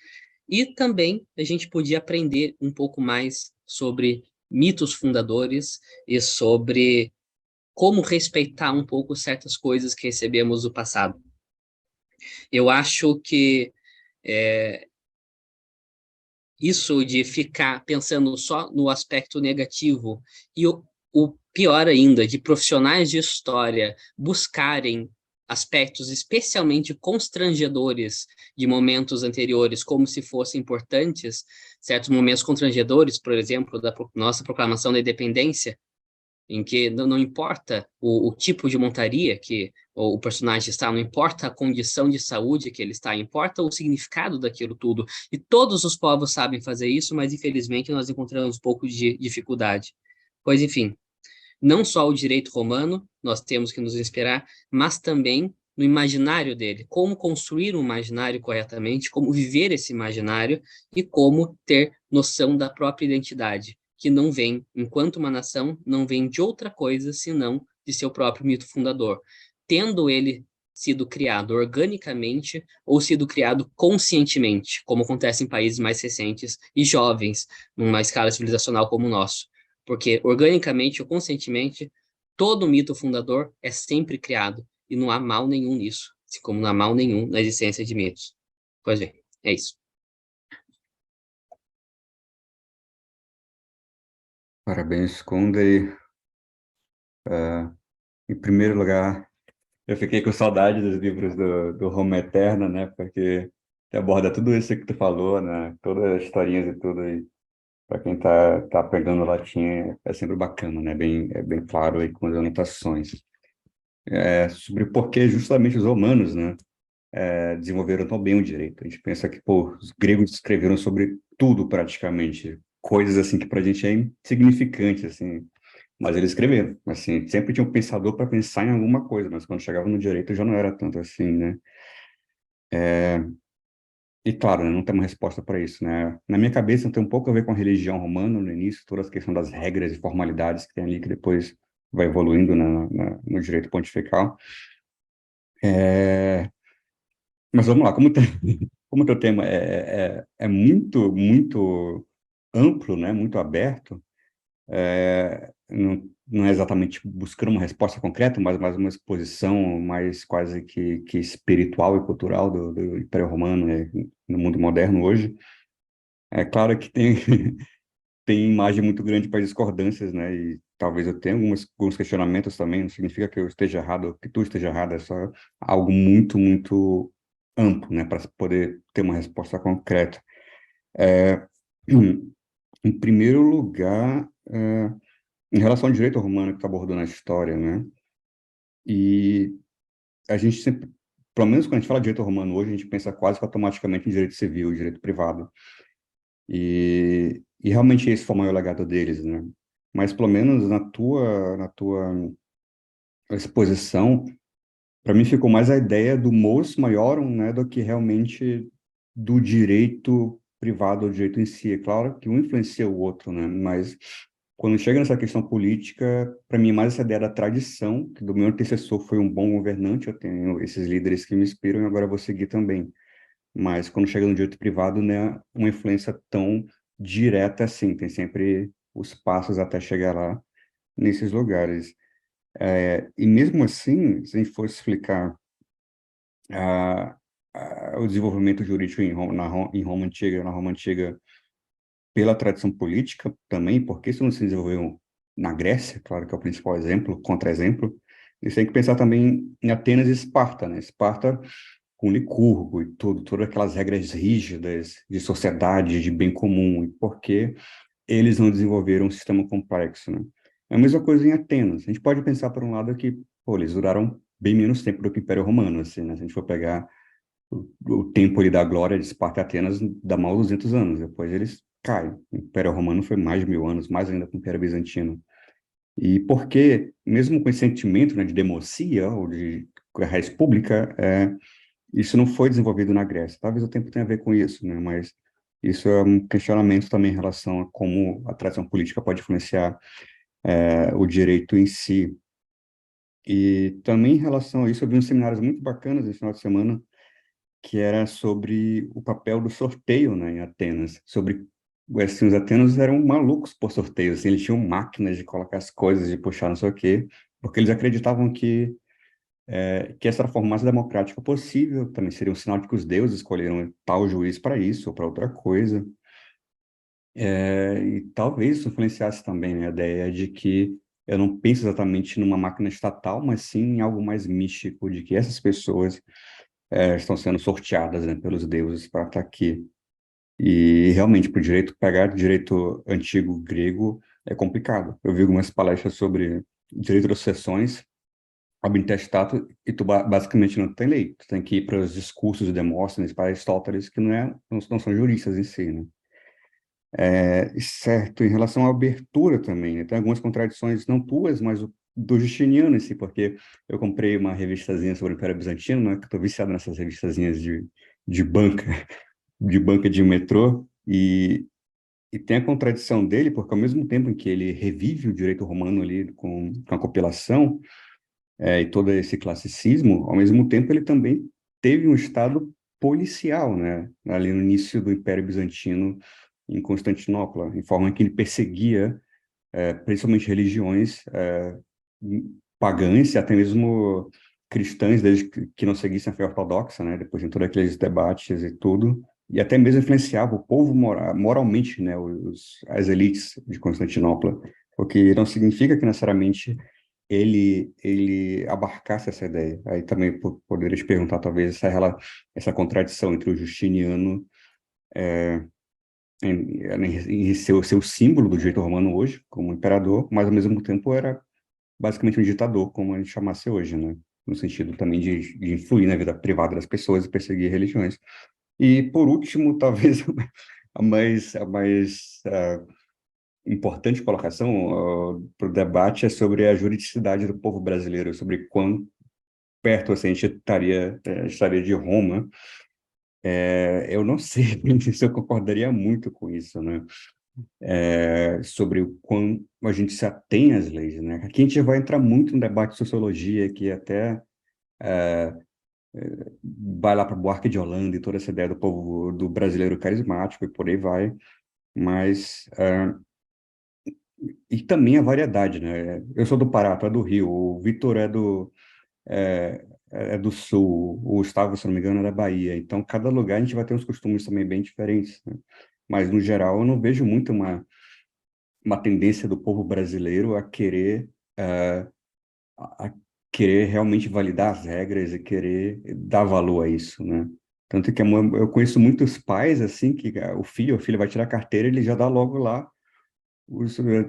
[SPEAKER 1] e também a gente podia aprender um pouco mais sobre mitos fundadores e sobre como respeitar um pouco certas coisas que recebemos do passado. Eu acho que isso de ficar pensando só no aspecto negativo e o pior ainda, de profissionais de história buscarem aspectos especialmente constrangedores de momentos anteriores, como se fossem importantes, certos momentos constrangedores, por exemplo, da nossa proclamação da independência, em que não importa o tipo de montaria que o personagem está, não importa a condição de saúde que ele está, importa o significado daquilo tudo. E todos os povos sabem fazer isso, mas infelizmente nós encontramos um pouco de dificuldade. Pois enfim, não só o direito romano nós temos que nos inspirar, mas também no imaginário dele, como construir um imaginário corretamente, como viver esse imaginário e como ter noção da própria identidade, que não vem, enquanto uma nação, não vem de outra coisa senão de seu próprio mito fundador, tendo ele sido criado organicamente ou sido criado conscientemente, como acontece em países mais recentes e jovens, numa escala civilizacional como o nosso. Porque organicamente ou conscientemente, todo mito fundador é sempre criado, e não há mal nenhum nisso, assim como não há mal nenhum na existência de mitos. Pois bem, é isso.
[SPEAKER 2] Parabéns, Conde. Em primeiro lugar, eu fiquei com saudade dos livros do Roma Eterna, né? Porque aborda tudo isso que tu falou, né? Todas as historinhas e tudo. E para quem tá aprendendo latim é sempre bacana, né? É bem claro aí com as anotações. Sobre por que justamente os romanos, né? Desenvolveram tão bem o direito. A gente pensa que, pô, os gregos escreveram sobre tudo praticamente. Coisas assim que para a gente é insignificante, assim. Mas eles escreveram, assim, sempre tinha um pensador para pensar em alguma coisa, mas quando chegava no direito já não era tanto assim, né? E claro, né, não tem uma resposta para isso, né? Na minha cabeça tem um pouco a ver com a religião romana no início, toda a questão das regras e formalidades que tem ali, que depois vai evoluindo no direito pontifical. É, Mas vamos lá, como o teu tema é muito, muito amplo, né? Muito aberto, não é exatamente buscando uma resposta concreta, mas mais uma exposição mais quase que espiritual e cultural do Império Romano, né, no mundo moderno hoje. É claro que tem, tem imagem muito grande para discordâncias, né? E talvez eu tenha alguns questionamentos também, não significa que eu esteja errado, que tu esteja errado, é só algo muito, muito amplo, né? Para poder ter uma resposta concreta. É, em primeiro lugar, em relação ao direito romano que tu abordou na história, né? E a gente sempre, pelo menos quando a gente fala de direito romano hoje, a gente pensa quase que automaticamente em direito civil, direito privado. E realmente esse foi o maior legado deles, né? Mas pelo menos na tua exposição, para mim ficou mais a ideia do mos maiorum, né, do que realmente do direito privado ou direito em si. É claro que um influencia o outro, né? Mas quando chega nessa questão política, para mim, mais essa ideia da tradição, que do meu antecessor foi um bom governante, eu tenho esses líderes que me inspiram e agora eu vou seguir também. Mas quando chega no direito privado, né, uma influência tão direta assim, tem sempre os passos até chegar lá nesses lugares. E mesmo assim, se a gente for explicar ah, o desenvolvimento jurídico em Roma Antiga, na Roma Antiga, pela tradição política também, porque isso não se desenvolveu na Grécia, claro que é o principal exemplo, contra-exemplo, e você tem que pensar também em Atenas e Esparta, né? Esparta com Licurgo e tudo, todas aquelas regras rígidas de sociedade, de bem comum, e por que eles não desenvolveram um sistema complexo, né? É a mesma coisa em Atenas. A gente pode pensar, por um lado, que pô, eles duraram bem menos tempo do que o Império Romano, assim, né? Se a gente for pegar o tempo ali da glória de Esparta e Atenas, dá mal 200 anos, depois eles caem. O Império Romano foi mais de 1000 anos, mais ainda com o Império Bizantino. E porque, mesmo com esse sentimento, né, de democracia ou de res pública, isso não foi desenvolvido na Grécia. Talvez o tempo tenha a ver com isso, né? Mas isso é um questionamento também em relação a como a tradição política pode influenciar o direito em si. E também em relação a isso, eu vi uns seminários muito bacanas esse final de semana, que era sobre o papel do sorteio, né, em Atenas, sobre assim, os atenos eram malucos por sorteio, assim, eles tinham máquinas de colocar as coisas, de puxar não sei o quê, porque eles acreditavam que essa era a forma mais democrática possível, também seria um sinal de que os deuses escolheram tal juiz para isso ou para outra coisa. E talvez isso influenciasse também, né, a ideia de que eu não penso exatamente numa máquina estatal, mas sim em algo mais místico, de que essas pessoas estão sendo sorteadas, né, pelos deuses para estar aqui. E realmente, para o direito, pegar direito antigo grego é complicado. Eu vi algumas palestras sobre direito das sucessões, ab intestato, e tu basicamente não tem lei. Tu tem que ir para os discursos de Demóstenes, para Aristóteles, que não são juristas em si, né? Certo, em relação à abertura também, né? Tem algumas contradições, não tuas, mas do Justiniano em si, porque eu comprei uma revistazinha sobre o Império Bizantino, né? Que estou viciado nessas revistazinhas de banca, de banca de metrô, e tem a contradição dele, porque ao mesmo tempo em que ele revive o direito romano ali com a compilação, e todo esse classicismo, ao mesmo tempo ele também teve um estado policial, né, ali no início do Império Bizantino em Constantinopla, em forma que ele perseguia principalmente religiões pagãs e até mesmo cristãs, desde que não seguissem a fé ortodoxa, né, depois de todos aqueles debates e tudo, e até mesmo influenciava o povo moralmente, né, as elites de Constantinopla, o que não significa que necessariamente ele abarcasse essa ideia. Aí também poderia te perguntar, talvez, essa contradição entre o Justiniano em ser o símbolo do direito romano hoje, como imperador, mas ao mesmo tempo era basicamente um ditador, como a gente chamasse hoje, né? No sentido também de influir na vida privada das pessoas e perseguir religiões. E, por último, talvez a mais importante colocação para o debate é sobre a juridicidade do povo brasileiro, sobre quão perto assim, a gente estaria de Roma. Eu não sei se eu concordaria muito com isso, né? Sobre o quão a gente se atém às leis, né? Aqui a gente vai entrar muito no debate de sociologia, que até vai lá para Buarque de Holanda e toda essa ideia do povo, do brasileiro carismático e por aí vai, mas e também a variedade, né? Eu sou do Pará, tu é do Rio, o Vitor é do Sul, o Gustavo, se não me engano, é da Bahia. Então, cada lugar a gente vai ter uns costumes também bem diferentes, né? Mas, no geral, eu não vejo muito uma tendência do povo brasileiro a querer realmente validar as regras e querer dar valor a isso, né? Tanto que eu conheço muitos pais, assim, que a filha vai tirar a carteira, ele já dá logo lá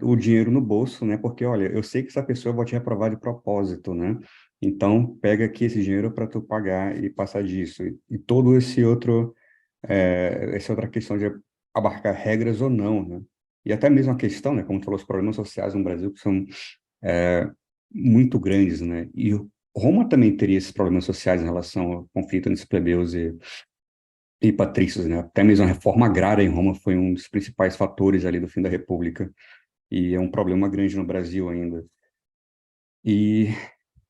[SPEAKER 2] o dinheiro no bolso, né? Porque, olha, eu sei que essa pessoa vai te reprovar de propósito, né? Então, pega aqui esse dinheiro para tu pagar e passar disso. E todo essa outra questão de abarcar regras ou não, né? E até mesmo a questão, né? Como tu falou, os problemas sociais no Brasil que são é, muito grandes, né? E Roma também teria esses problemas sociais em relação ao conflito entre os plebeus e patrícios, né? Até mesmo a reforma agrária em Roma foi um dos principais fatores ali do fim da República e é um problema grande no Brasil ainda. E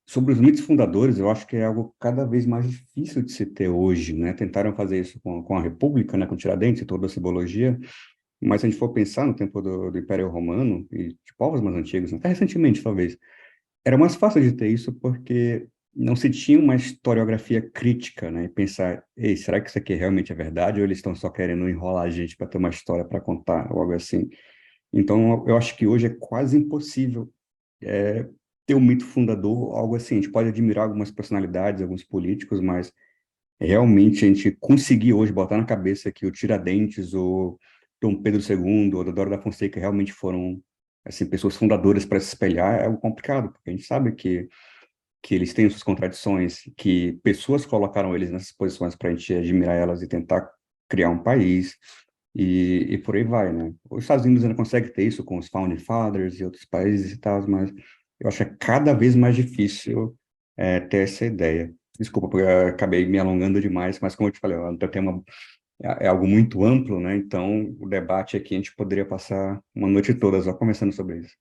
[SPEAKER 2] sobre os mitos fundadores, eu acho que é algo cada vez mais difícil de se ter hoje, né? Tentaram fazer isso com a República, né? Com Tiradentes e toda a simbologia, mas se a gente for pensar no tempo do Império Romano e de povos mais antigos, né? Até recentemente, talvez, era mais fácil de ter isso porque não se tinha uma historiografia crítica, né? E pensar, ei, será que isso aqui realmente é verdade ou eles estão só querendo enrolar a gente para ter uma história para contar, ou algo assim? Então, eu acho que hoje é quase impossível ter um mito fundador, algo assim. A gente pode admirar algumas personalidades, alguns políticos, mas realmente a gente conseguir hoje botar na cabeça que o Tiradentes, ou Dom Pedro II, ou Dora da Fonseca realmente foram assim, pessoas fundadoras para se espelhar é algo complicado, porque a gente sabe que que eles têm suas contradições, que pessoas colocaram eles nessas posições para a gente admirar elas e tentar criar um país, e por aí vai, né? Os Estados Unidos ainda consegue ter isso com os Founding Fathers e outros países e tal, mas eu acho que é cada vez mais difícil ter essa ideia. Desculpa, porque eu acabei me alongando demais, mas como eu te falei, o tema é algo muito amplo, né? Então, o debate aqui, a gente poderia passar uma noite toda só conversando sobre isso.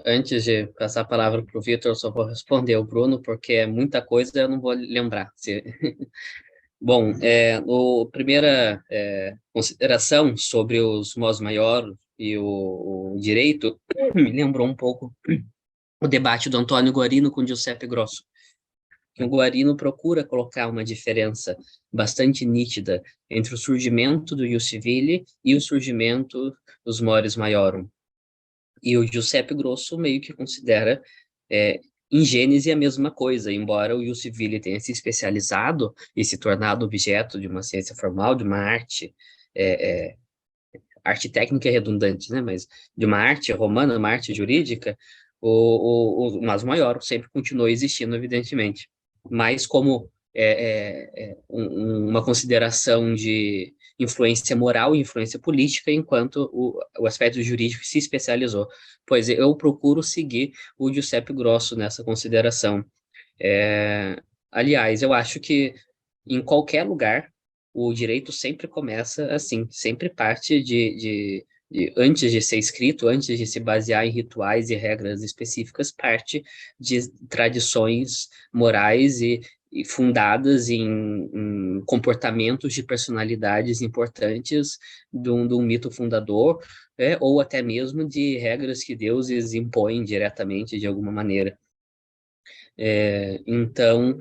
[SPEAKER 1] Antes de passar a palavra para o Vitor, eu só vou responder ao Bruno, porque é muita coisa, eu não vou lembrar. Bom, primeira consideração sobre os mos maior e o direito, me lembrou um pouco o debate do Antônio Guarino com Giuseppe Grosso. O Guarino procura colocar uma diferença bastante nítida entre o surgimento do Ius Civile e o surgimento dos mores maiorum. E o Giuseppe Grosso meio que considera em Gênese a mesma coisa, embora o Ius Civile tenha se especializado e se tornado objeto de uma ciência formal, de uma arte, arte técnica é redundante, né? Mas de uma arte romana, uma arte jurídica, o mas maior sempre continuou existindo, evidentemente. Mas como uma consideração de influência moral e influência política, enquanto o aspecto jurídico se especializou. Pois eu procuro seguir o Giuseppe Grosso nessa consideração. Aliás, eu acho que em qualquer lugar o direito sempre começa assim, sempre parte antes de ser escrito, antes de se basear em rituais e regras específicas, parte de tradições morais e fundadas em comportamentos de personalidades importantes de um mito fundador, ou até mesmo de regras que deuses impõem diretamente de alguma maneira. Então,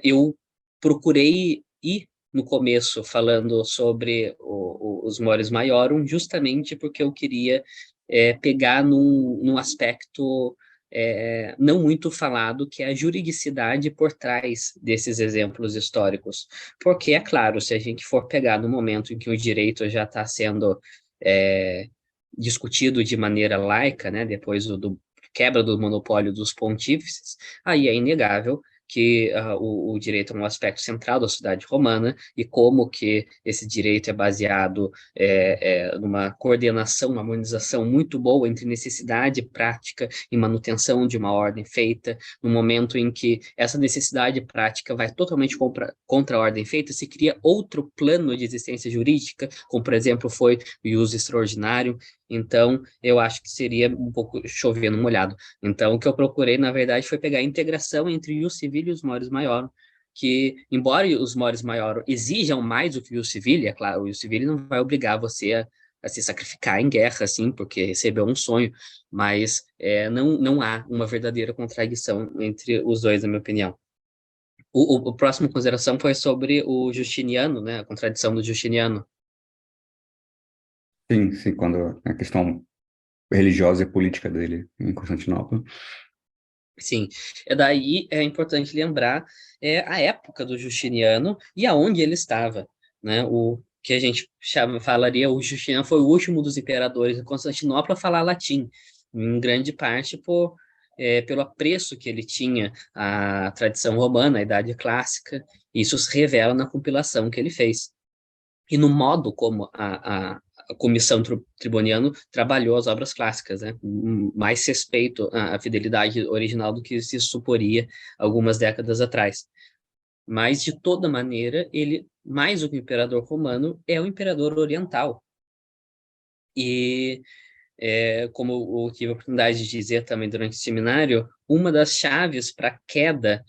[SPEAKER 1] eu procurei ir no começo falando sobre os mores maiorum, justamente porque eu queria pegar num aspecto não muito falado, que é a juridicidade por trás desses exemplos históricos. Porque, é claro, se a gente for pegar no momento em que o direito já está sendo discutido de maneira laica, né, depois do quebra do monopólio dos pontífices, aí é inegável que o direito é um aspecto central da sociedade romana e como que esse direito é baseado numa coordenação, uma harmonização muito boa entre necessidade prática e manutenção de uma ordem feita. No momento em que essa necessidade prática vai totalmente contra a ordem feita, se cria outro plano de existência jurídica, como, por exemplo, foi o uso extraordinário. Então, eu acho que seria um pouco chovendo molhado. Então, o que eu procurei, na verdade, foi pegar a integração entre o ius civile e os mores maiorum, que, embora os mores maiorum exijam mais do que o ius civile, é claro, o ius civile não vai obrigar você a se sacrificar em guerra, assim, porque recebeu um sonho, mas não há uma verdadeira contradição entre os dois, na minha opinião. O próximo consideração foi sobre o Justiniano, né, a contradição do Justiniano.
[SPEAKER 2] Sim, sim, quando a questão religiosa e política dele em Constantinopla.
[SPEAKER 1] Sim, daí é importante lembrar a época do Justiniano e aonde ele estava, né? O que a gente falaria, o Justiniano foi o último dos imperadores de Constantinopla a falar latim, em grande parte pelo apreço que ele tinha à tradição romana, à Idade Clássica. Isso se revela na compilação que ele fez e no modo como a comissão Triboniano trabalhou as obras clássicas, né? Mais respeito à fidelidade original do que se suporia algumas décadas atrás. Mas, de toda maneira, ele, mais do que o imperador romano, é o imperador oriental. E, como eu tive a oportunidade de dizer também durante o seminário, uma das chaves para a queda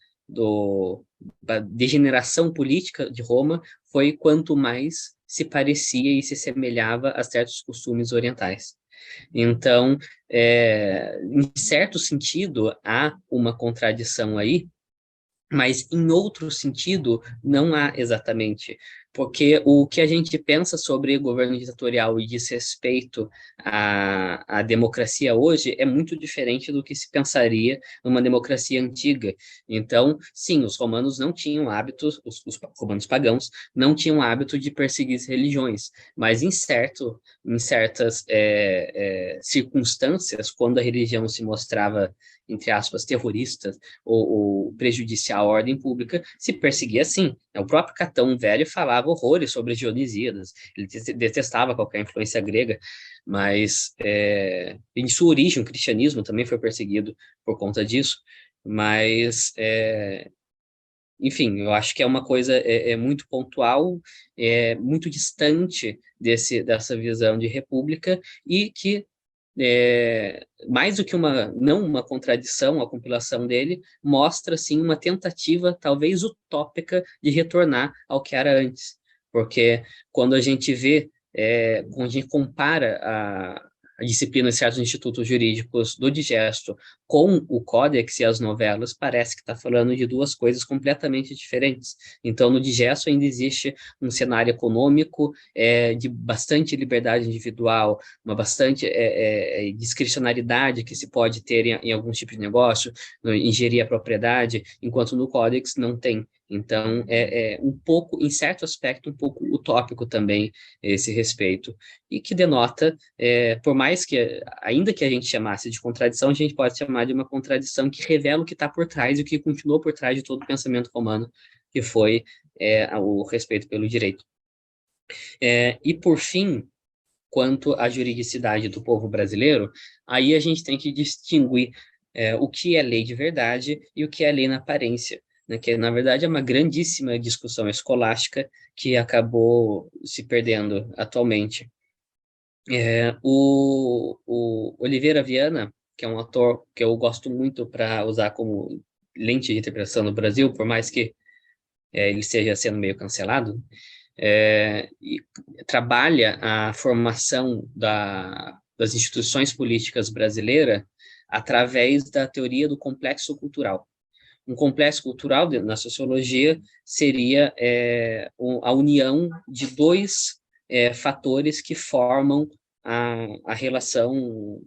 [SPEAKER 1] da degeneração política de Roma foi quanto mais se parecia e se assemelhava a certos costumes orientais. Então, em certo sentido, há uma contradição aí, mas em outro sentido, não há exatamente. Porque o que a gente pensa sobre governo ditatorial e diz respeito à democracia hoje é muito diferente do que se pensaria numa democracia antiga. Então, sim, os romanos não tinham hábitos, os romanos pagãos não tinham hábito de perseguir as religiões, mas em certas circunstâncias, quando a religião se mostrava, entre aspas, terrorista ou prejudicial à ordem pública, se perseguia sim. O próprio Catão Velho falava horrores sobre as Dionisíadas, ele detestava qualquer influência grega, mas em sua origem o cristianismo também foi perseguido por conta disso, mas enfim, eu acho que é uma coisa muito pontual, muito distante dessa visão de república e que mais do que não uma contradição, a compilação dele mostra, sim, uma tentativa, talvez utópica, de retornar ao que era antes. Porque quando a gente vê, quando a gente compara a disciplina de certos institutos jurídicos do Digesto com o Códex e as novelas, parece que está falando de duas coisas completamente diferentes. Então, no Digesto ainda existe um cenário econômico de bastante liberdade individual, uma bastante discricionariedade que se pode ter em alguns tipos de negócio, em gerir a propriedade, enquanto no Códex não tem. Então, um pouco, em certo aspecto, um pouco utópico também esse respeito, e que denota, por mais que, ainda que a gente chamasse de contradição, a gente pode chamar de uma contradição que revela o que está por trás e o que continuou por trás de todo o pensamento romano, que foi o respeito pelo direito. E, por fim, quanto à juridicidade do povo brasileiro, aí a gente tem que distinguir o que é lei de verdade e o que é lei na aparência, né, que, na verdade, é uma grandíssima discussão escolástica que acabou se perdendo atualmente. O Oliveira Viana, que é um autor que eu gosto muito para usar como lente de interpretação no Brasil, por mais que ele esteja sendo meio cancelado, e trabalha a formação das instituições políticas brasileiras através da teoria do complexo cultural. Um complexo cultural, na sociologia, seria a união de dois fatores que formam a relação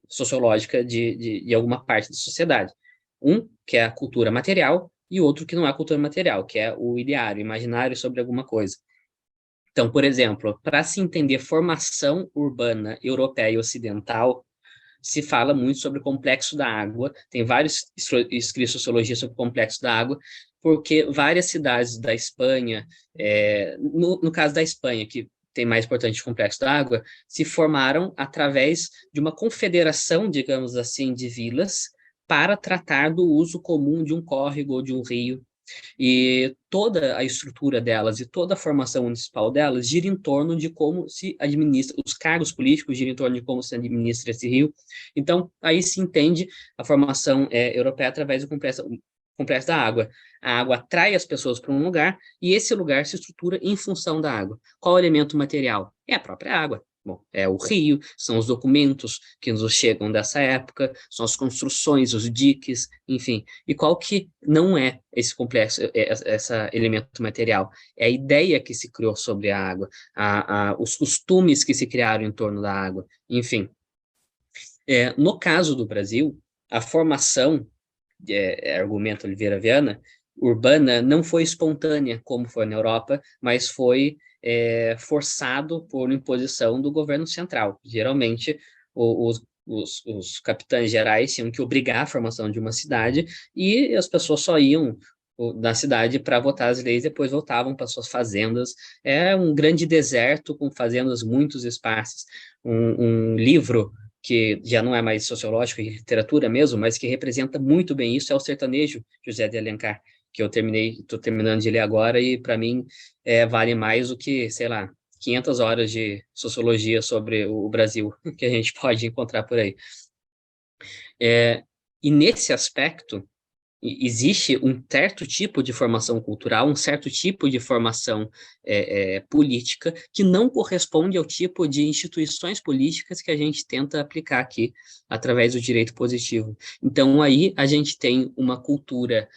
[SPEAKER 1] sociológica de alguma parte da sociedade. Um, que é a cultura material, e outro que não é a cultura material, que é o ideário, o imaginário sobre alguma coisa. Então, por exemplo, para se entender formação urbana europeia e ocidental, se fala muito sobre o complexo da água, tem vários escritos de sociologia sobre o complexo da água, porque várias cidades da Espanha, no caso da Espanha, que tem mais importante o complexo da água, se formaram através de uma confederação, digamos assim, de vilas, para tratar do uso comum de um córrego ou de um rio. E toda a estrutura delas e toda a formação municipal delas gira em torno de como se administra, os cargos políticos giram em torno de como se administra esse rio. Então, aí se entende a formação europeia através do complexo da água. A água atrai as pessoas para um lugar e esse lugar se estrutura em função da água. Qual é o elemento material? É a própria água. Bom, é o rio, são os documentos que nos chegam dessa época, são as construções, os diques, enfim. E qual que não é esse complexo, esse elemento material? É a ideia que se criou sobre a água, os costumes que se criaram em torno da água, enfim. No caso do Brasil, a formação, argumento Oliveira Viana, urbana não foi espontânea, como foi na Europa, mas foi forçado por imposição do governo central. Geralmente, os capitães gerais tinham que obrigar a formação de uma cidade e as pessoas só iam na cidade para votar as leis, depois voltavam para suas fazendas. É um grande deserto com fazendas muito esparsos. Um livro que já não é mais sociológico e literatura mesmo, mas que representa muito bem isso, é o Sertanejo, José de Alencar, que eu estou terminando de ler agora, e para mim vale mais do que, sei lá, 500 horas de sociologia sobre o Brasil, que a gente pode encontrar por aí. E nesse aspecto, existe um certo tipo de formação cultural, um certo tipo de formação política que não corresponde ao tipo de instituições políticas que a gente tenta aplicar aqui através do direito positivo. Então, aí a gente tem uma cultura,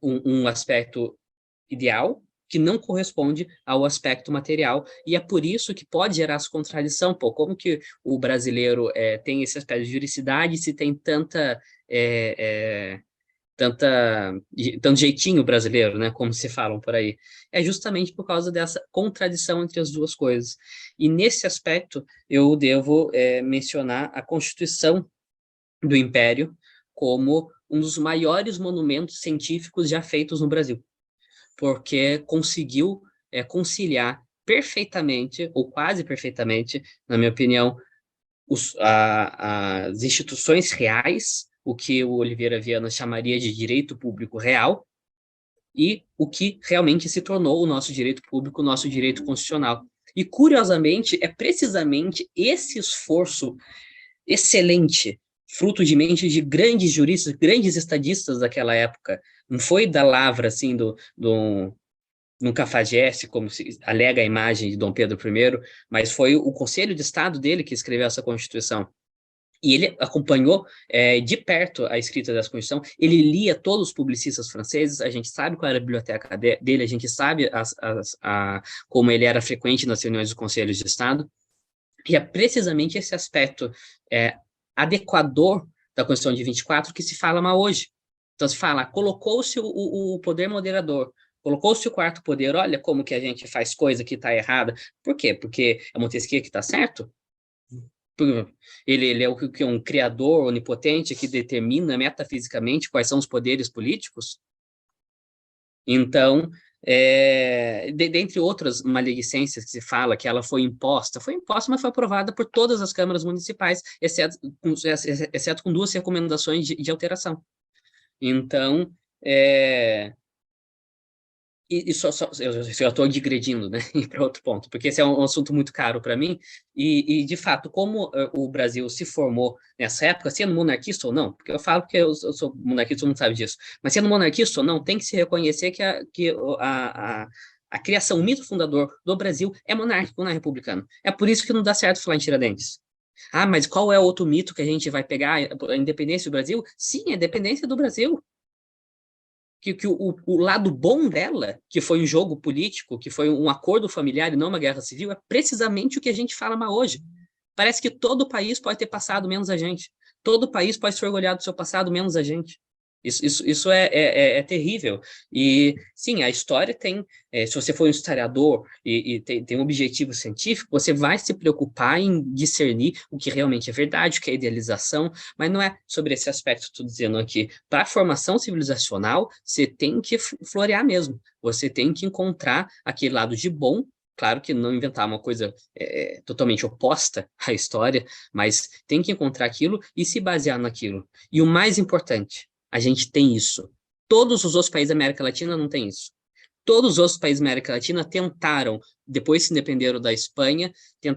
[SPEAKER 1] um aspecto ideal, que não corresponde ao aspecto material, e é por isso que pode gerar essa contradição, pô, como que o brasileiro tem esse aspecto de juridicidade se tem tanto jeitinho brasileiro, né, como se falam por aí. É justamente por causa dessa contradição entre as duas coisas. E nesse aspecto, eu devo mencionar a Constituição do Império como um dos maiores monumentos científicos já feitos no Brasil, porque conseguiu conciliar perfeitamente, ou quase perfeitamente, na minha opinião, as instituições reais, o que o Oliveira Viana chamaria de direito público real, e o que realmente se tornou o nosso direito público, o nosso direito constitucional. E, curiosamente, é precisamente esse esforço excelente, fruto de mente de grandes juristas, grandes estadistas daquela época. Não foi da lavra, assim, no cafajeste, como se alega a imagem de Dom Pedro I, mas foi o Conselho de Estado dele que escreveu essa Constituição. E ele acompanhou de perto a escrita dessa Constituição, ele lia todos os publicistas franceses, a gente sabe qual era a biblioteca dele, a gente sabe como ele era frequente nas reuniões dos Conselhos de Estado, e é precisamente esse aspecto adequador da Constituição de 24 que se fala mal hoje. Então se fala, colocou-se o poder moderador, colocou-se o quarto poder, olha como que a gente faz coisa que está errada. Por quê? Porque é Montesquieu que está certo? Ele é um criador onipotente que determina metafisicamente quais são os poderes políticos? Então, dentre outras maledicências que se fala que ela foi imposta, mas foi aprovada por todas as câmaras municipais, exceto com duas recomendações de alteração. Então, eu estou digredindo, né, para outro ponto, porque esse é um assunto muito caro para mim, e, de fato, como o Brasil se formou nessa época, sendo monarquista ou não, porque eu falo que eu sou monarquista, todo mundo sabe disso, mas sendo monarquista ou não, tem que se reconhecer a criação, o mito fundador do Brasil é monárquico, não é republicano. É por isso que não dá certo falar em Tiradentes. Ah, mas qual é o outro mito que a gente vai pegar? A independência do Brasil? Sim, a independência do Brasil. Que o lado bom dela, que foi um jogo político, que foi um acordo familiar e não uma guerra civil, é precisamente o que a gente fala mais hoje. Parece que todo o país pode ter passado menos a gente. Todo o país pode se orgulhar do seu passado menos a gente. Isso é terrível. E, sim, a história tem, se você for um historiador e tem um objetivo científico, você vai se preocupar em discernir o que realmente é verdade, o que é idealização, mas não é sobre esse aspecto que estou dizendo aqui. Para a formação civilizacional, você tem que florear mesmo. Você tem que encontrar aquele lado de bom. Claro que não inventar uma coisa totalmente oposta à história, mas tem que encontrar aquilo e se basear naquilo. E o mais importante, a gente tem isso. Todos os outros países da América Latina não têm isso. Todos os outros países da América Latina tentaram, depois se independeram da Espanha,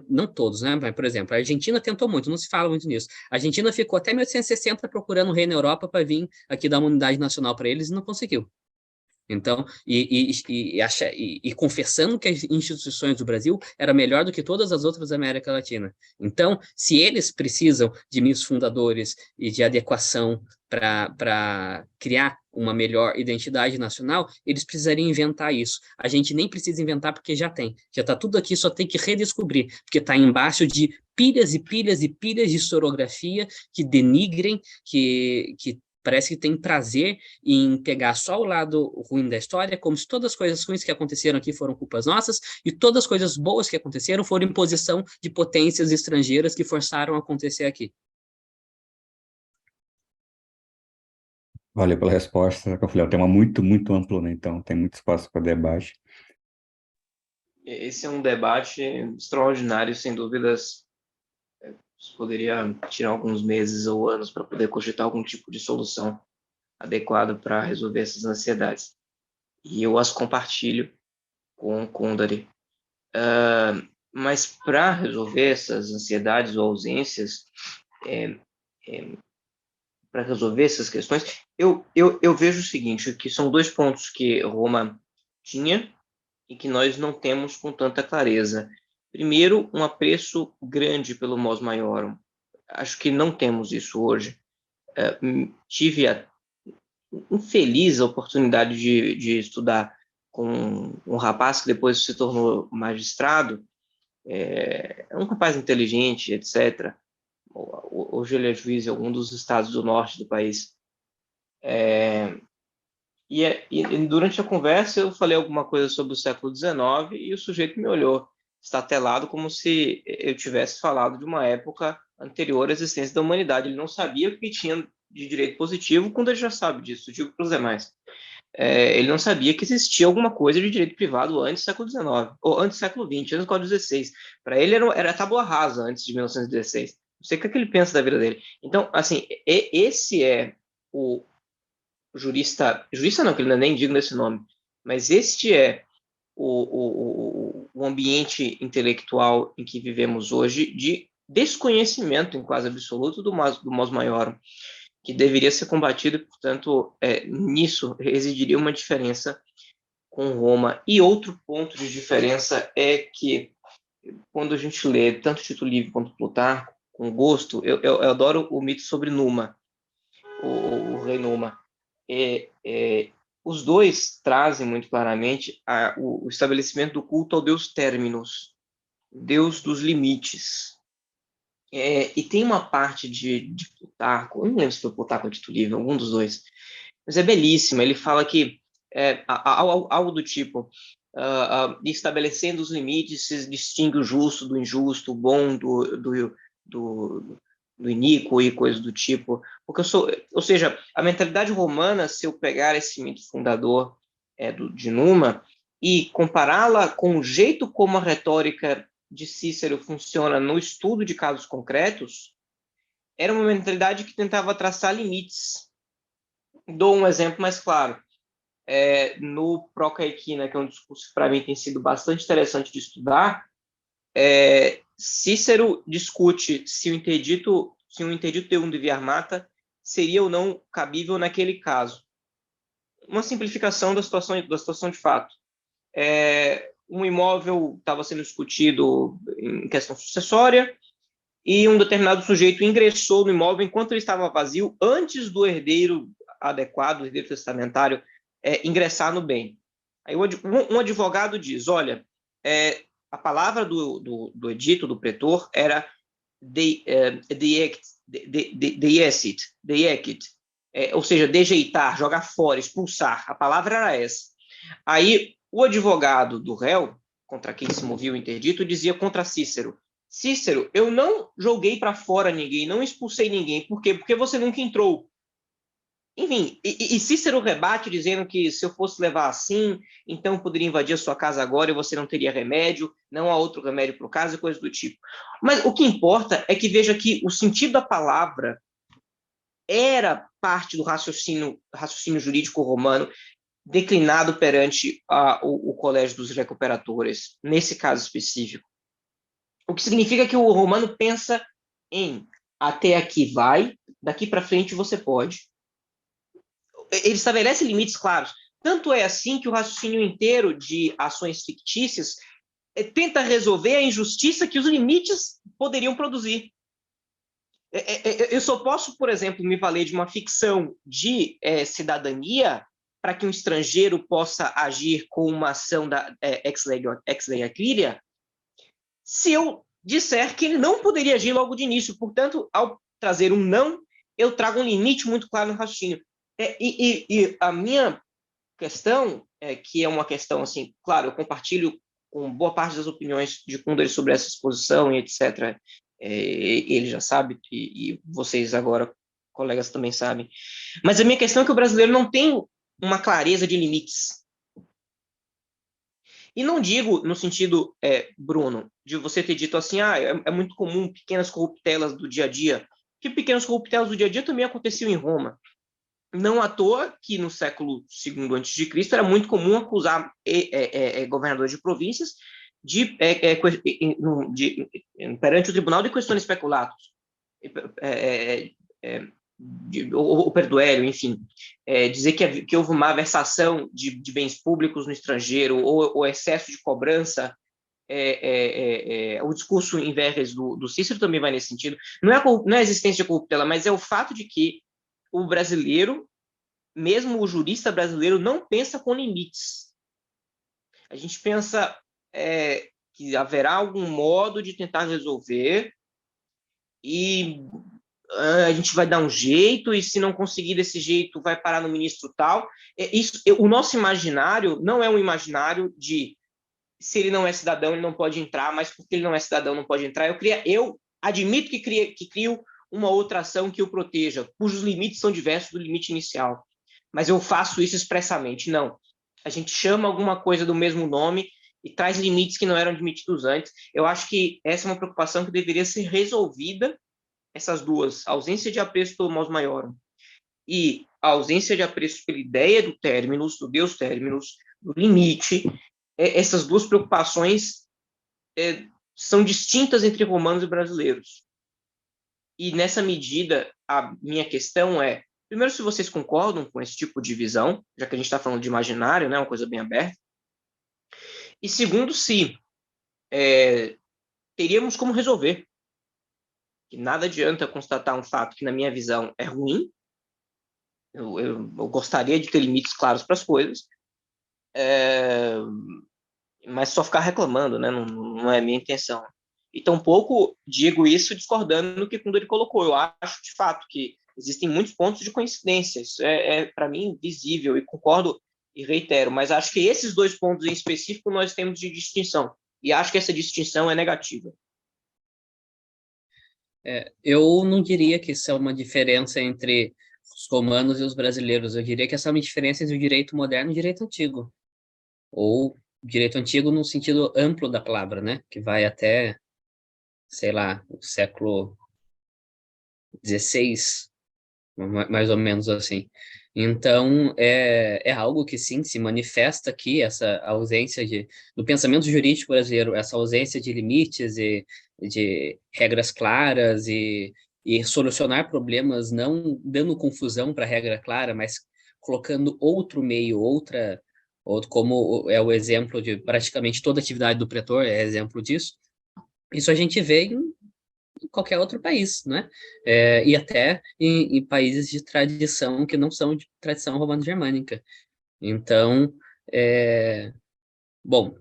[SPEAKER 1] não todos, né? Mas, por exemplo, a Argentina tentou muito, não se fala muito nisso. A Argentina ficou até 1860 procurando o rei na Europa para vir aqui dar uma unidade nacional para eles e não conseguiu. Então, e confessando que as instituições do Brasil eram melhor do que todas as outras da América Latina. Então, se eles precisam de mitos fundadores e de adequação para criar uma melhor identidade nacional, eles precisariam inventar isso. A gente nem precisa inventar porque já tem. Já está tudo aqui, só tem que redescobrir, porque está embaixo de pilhas e pilhas e pilhas de historiografia que denigrem, que parece que tem prazer em pegar só o lado ruim da história, como se todas as coisas ruins que aconteceram aqui foram culpas nossas, e todas as coisas boas que aconteceram foram imposição de potências estrangeiras que forçaram a acontecer aqui.
[SPEAKER 2] Valeu pela resposta, que eu falei, é um tema muito, muito amplo, né? Então tem muito espaço para debate.
[SPEAKER 3] Esse é um debate extraordinário, sem dúvidas. Poderia tirar alguns meses ou anos para poder cogitar algum tipo de solução adequada para resolver essas ansiedades. E eu as compartilho com o Kundari. Mas para resolver essas ansiedades ou ausências, para resolver essas questões, eu vejo o seguinte, que são dois pontos que Roma tinha e que nós não temos com tanta clareza. Primeiro, um apreço grande pelo mos maiorum. Acho que não temos isso hoje. Tive a infeliz oportunidade de estudar com um rapaz que depois se tornou magistrado, um rapaz inteligente, etc. Hoje ele é juiz em algum dos estados do norte do país. E durante a conversa eu falei alguma coisa sobre o século XIX e o sujeito me olhou estatelado como se eu tivesse falado de uma época anterior à existência da humanidade. Ele não sabia o que tinha de direito positivo quando ele já sabe disso, digo para os demais. Ele não sabia que existia alguma coisa de direito privado antes do século XIX, ou antes do século XX, antes do Código XVI. Para ele era tábua rasa antes de 1916. Não sei o que é que ele pensa da vida dele. Então, assim, esse é o jurista não, que ele não é nem digno desse nome, mas este é o ambiente intelectual em que vivemos hoje de desconhecimento em quase absoluto do mos maiorum, que deveria ser combatido e, portanto, nisso residiria uma diferença com Roma. E outro ponto de diferença é que, quando a gente lê tanto Tito Livio quanto Plutarco, com gosto, eu adoro o mito sobre Numa, o rei Numa. Os dois trazem muito claramente o estabelecimento do culto ao Deus Terminus, Deus dos limites. E tem uma parte de Plutarco, eu não lembro se foi Plutarco ou Tito Livio, algum dos dois, mas é belíssima. Ele fala que algo do tipo, estabelecendo os limites, se distingue o justo do injusto, o bom do iníquo e coisas do tipo. Porque ou seja, a mentalidade romana, se eu pegar esse mito fundador de Numa e compará-la com o jeito como a retórica de Cícero funciona no estudo de casos concretos, era uma mentalidade que tentava traçar limites. Dou um exemplo mais claro. No Procaequina, que é um discurso que para mim tem sido bastante interessante de estudar, Cícero discute se o interdito deum de viar mata seria ou não cabível naquele caso. Uma simplificação da situação de fato. Um imóvel estava sendo discutido em questão sucessória e um determinado sujeito ingressou no imóvel enquanto ele estava vazio, antes do herdeiro adequado, o herdeiro testamentário, ingressar no bem. Aí um advogado diz, olha, a palavra do edito, do pretor, era ou seja, dejeitar, jogar fora, expulsar. A palavra era essa. Aí o advogado do réu, contra quem se movia o interdito, dizia contra Cícero, Cícero, eu não joguei para fora ninguém, não expulsei ninguém. Por quê? Porque você nunca entrou. Enfim, e Cícero rebate dizendo que se eu fosse levar assim, então eu poderia invadir a sua casa agora e você não teria remédio, não há outro remédio para o caso e coisas do tipo. Mas o que importa é que veja que o sentido da palavra era parte do raciocínio jurídico romano declinado perante o colégio dos recuperadores, nesse caso específico. O que significa que o romano pensa em até aqui vai, daqui para frente você pode. Ele estabelece limites claros. Tanto é assim que o raciocínio inteiro de ações fictícias tenta resolver a injustiça que os limites poderiam produzir. Eu só posso, por exemplo, me valer de uma ficção de cidadania para que um estrangeiro possa agir com uma ação da ex lege acrilia, se eu disser que ele não poderia agir logo de início. Portanto, ao trazer um não, eu trago um limite muito claro no raciocínio. E a minha questão, que é uma questão, assim, claro, eu compartilho com boa parte das opiniões de Kundera sobre essa exposição e etc., ele já sabe, e vocês agora, colegas, também sabem. Mas a minha questão é que o brasileiro não tem uma clareza de limites. E não digo no sentido, Bruno, de você ter dito assim, é muito comum pequenas corruptelas do dia a dia, que pequenas corruptelas do dia a dia também aconteciam em Roma. Não à toa que no século II a.C. era muito comum acusar governadores de províncias perante o tribunal de questões speculatus, ou perduério, enfim, dizer que houve uma versação de bens públicos no estrangeiro ou excesso de cobrança. O discurso em Verres do Cícero também vai nesse sentido. Não é a existência de corruptela, mas é o fato de que o brasileiro, mesmo o jurista brasileiro, não pensa com limites. A gente pensa que haverá algum modo de tentar resolver e a gente vai dar um jeito, e se não conseguir desse jeito, vai parar no ministro tal. O nosso imaginário não é um imaginário de se ele não é cidadão, ele não pode entrar, mas porque ele não é cidadão, não pode entrar. Eu admito que crio uma outra ação que o proteja, cujos limites são diversos do limite inicial. Mas eu faço isso expressamente. Não. A gente chama alguma coisa do mesmo nome e traz limites que não eram admitidos antes. Eu acho que essa é uma preocupação que deveria ser resolvida, essas duas, a ausência de apreço pelo mos maiorum e a ausência de apreço pela ideia do terminus, do Deus terminus, do limite. Essas duas preocupações são distintas entre romanos e brasileiros. E nessa medida, a minha questão é, primeiro, se vocês concordam com esse tipo de visão, já que a gente está falando de imaginário, né, uma coisa bem aberta. E segundo, se teríamos como resolver. Que nada adianta constatar um fato que, na minha visão, é ruim. Eu gostaria de ter limites claros para as coisas, mas só ficar reclamando, né? Não é a minha intenção. E tampouco digo isso discordando do que quando ele colocou. Eu acho, de fato, que existem muitos pontos de coincidência. Isso para mim, visível, e concordo e reitero. Mas acho que esses dois pontos em específico nós temos de distinção. E acho que essa distinção é negativa.
[SPEAKER 1] Eu não diria que isso é uma diferença entre os romanos e os brasileiros. Eu diria que essa é uma diferença entre o direito moderno e o direito antigo. Ou direito antigo no sentido amplo da palavra, né? Que vai até, sei lá, o século XVI, mais ou menos assim. Então, é algo que sim se manifesta aqui, essa ausência do pensamento jurídico brasileiro, essa ausência de limites e de regras claras e solucionar problemas não dando confusão para a regra clara, mas colocando outro meio, como é o exemplo de praticamente toda atividade do pretor, é exemplo disso. Isso a gente vê em qualquer outro país, né? E até em países de tradição que não são de tradição romano-germânica. Então, bom,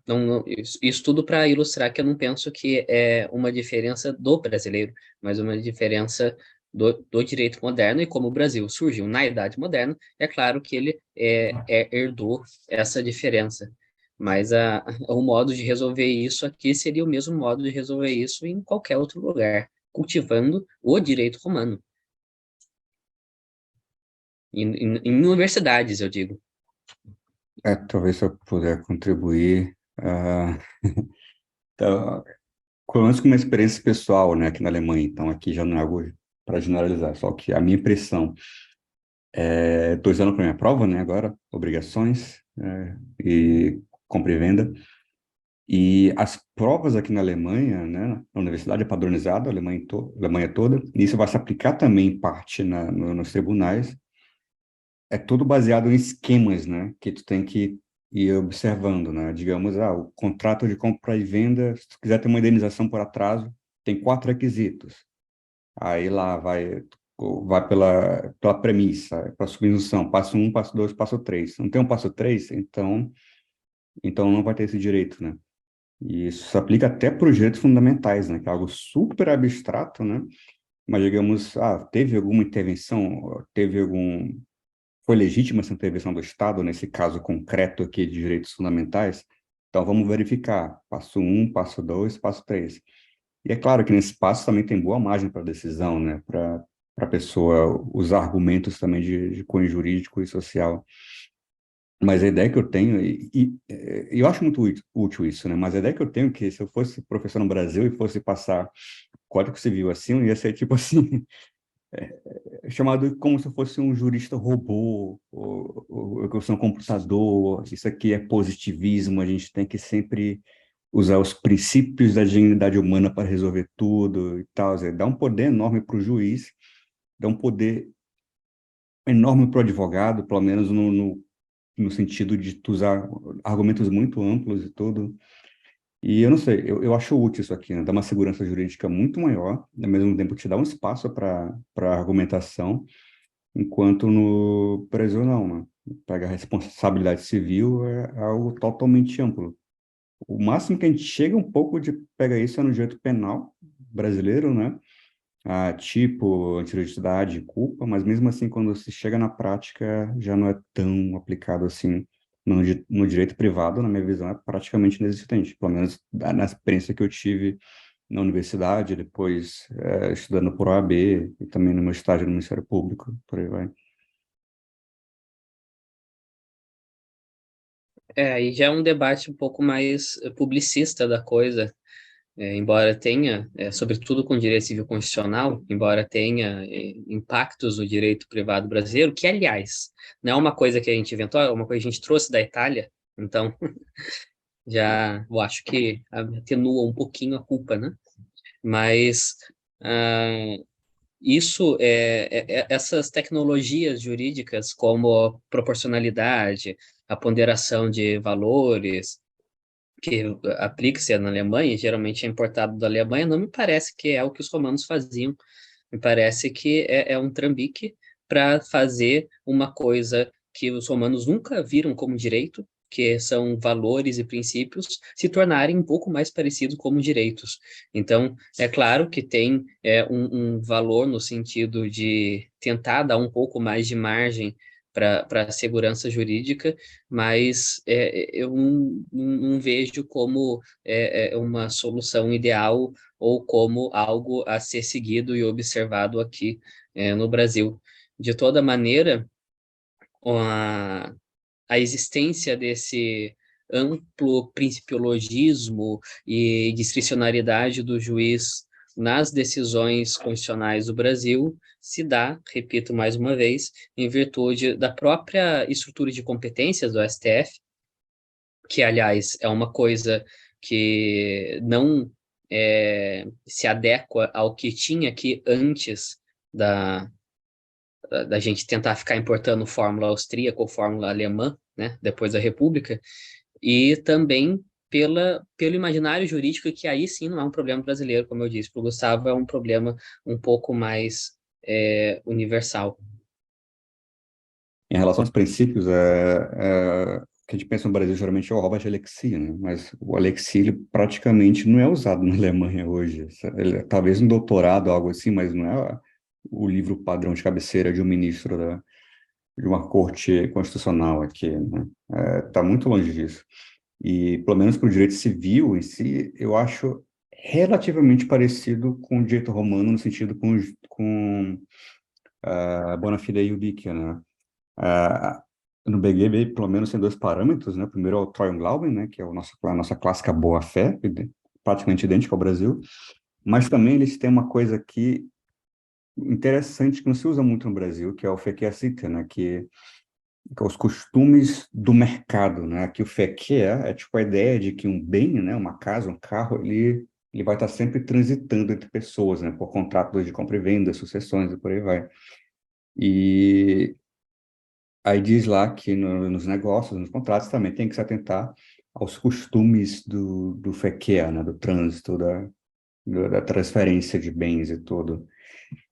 [SPEAKER 1] isso tudo para ilustrar que eu não penso que é uma diferença do brasileiro, mas uma diferença do direito moderno, e como o Brasil surgiu na Idade Moderna, é claro que ele herdou essa diferença. Mas o modo de resolver isso aqui seria o mesmo modo de resolver isso em qualquer outro lugar, cultivando o direito romano. Em universidades, eu digo.
[SPEAKER 2] Talvez se eu puder contribuir, então, pelo menos com uma experiência pessoal, né, aqui na Alemanha, então aqui já não é algo para generalizar, só que a minha impressão 2 anos para minha prova, né, agora, obrigações, e compra e venda, e as provas aqui na Alemanha, né, na universidade é padronizada, a Alemanha toda, e isso vai se aplicar também em parte nos tribunais, é tudo baseado em esquemas, né, que tu tem que ir observando, né, digamos, o contrato de compra e venda, se tu quiser ter uma indenização por atraso, tem 4 requisitos, aí lá vai pela premissa, para submissão, passo 1, passo 2, passo 3, não tem um passo 3, então não vai ter esse direito, né, e isso se aplica até para os direitos fundamentais, né, que é algo super abstrato, né, mas digamos, teve alguma intervenção, foi legítima essa intervenção do Estado, nesse caso concreto aqui de direitos fundamentais? Então, vamos verificar. Passo 1, passo 2, passo 3. E é claro que nesse passo também tem boa margem para decisão, né? Para a pessoa usar argumentos também de cunho jurídico e social. Mas a ideia que eu tenho, e eu acho muito útil isso, né? Mas a ideia que eu tenho é que se eu fosse professor no Brasil e fosse passar Código Civil assim, ia ser tipo assim... chamado como se fosse um jurista robô, ou eu sou um computador, isso aqui é positivismo, a gente tem que sempre usar os princípios da dignidade humana para resolver tudo e tal, dá um poder enorme para o juiz, dá um poder enorme para o advogado, pelo menos no sentido de tu usar argumentos muito amplos e tudo. E eu não sei, eu acho útil isso aqui, né? Dá uma segurança jurídica muito maior, ao mesmo tempo te dá um espaço para argumentação, enquanto no Brasil não, né? pega a responsabilidade civil, é algo totalmente amplo. O máximo que a gente chega um pouco de pega isso é no direito penal brasileiro, né? Tipo, antiterroridade, culpa, mas mesmo assim, quando se chega na prática, já não é tão aplicado assim. No direito privado, na minha visão, é praticamente inexistente, pelo menos na experiência que eu tive na universidade, depois estudando por OAB e também no meu estágio no Ministério Público, por aí vai.
[SPEAKER 1] Aí já é um debate um pouco mais publicista da coisa, embora tenha, sobretudo com o direito civil constitucional, embora tenha impactos no direito privado brasileiro, que, aliás, não é uma coisa que a gente inventou, é uma coisa que a gente trouxe da Itália, então já eu acho que atenua um pouquinho a culpa, né? Mas ah, essas tecnologias jurídicas, como a proporcionalidade, a ponderação de valores, que aplica-se na Alemanha, geralmente é importado da Alemanha, não me parece que é o que os romanos faziam. Me parece que é um trambique para fazer uma coisa que os romanos nunca viram como direito, que são valores e princípios, se tornarem um pouco mais parecidos como direitos. Então, é claro que tem um valor no sentido de tentar dar um pouco mais de margem para a segurança jurídica, mas eu não vejo como uma solução ideal ou como algo a ser seguido e observado aqui no Brasil. De toda maneira, a, a existência desse amplo principiologismo e discricionariedade do juiz nas decisões constitucionais do Brasil se dá, repito mais uma vez, em virtude da própria estrutura de competências do STF, que, aliás, é uma coisa que não se adequa ao que tinha aqui antes da, da gente tentar ficar importando fórmula austríaca ou fórmula alemã, né, depois da República, e também pelo imaginário jurídico, que aí sim não é um problema brasileiro, como eu disse, para o Gustavo é um problema um pouco mais universal.
[SPEAKER 2] Em relação aos princípios, o que a gente pensa no Brasil geralmente é o Robert Alexis, né? Mas o Alexis ele praticamente não é usado na Alemanha hoje. Talvez um doutorado, algo assim, mas não é o livro padrão de cabeceira de um ministro de uma corte constitucional aqui, né? Tá muito longe disso. E, pelo menos para o direito civil em si, eu acho relativamente parecido com o direito romano, no sentido com bona fide iudicia, né? Ah, no BGB, pelo menos, tem dois parâmetros, né? O primeiro é o Treuung Glauben, né? Que é a nossa clássica boa-fé, praticamente idêntica ao Brasil. Mas também eles têm uma coisa aqui interessante que não se usa muito no Brasil, que é o Verkehr Sitte, né? Que é os costumes do mercado, né? Aqui o Verkehr é tipo a ideia de que um bem, né? Uma casa, um carro, ele vai estar sempre transitando entre pessoas, né? Por contratos de compra e venda, sucessões e por aí vai. E aí diz lá que nos negócios, nos contratos também tem que se atentar aos costumes do Verkehr, né, do trânsito, da transferência de bens e tudo.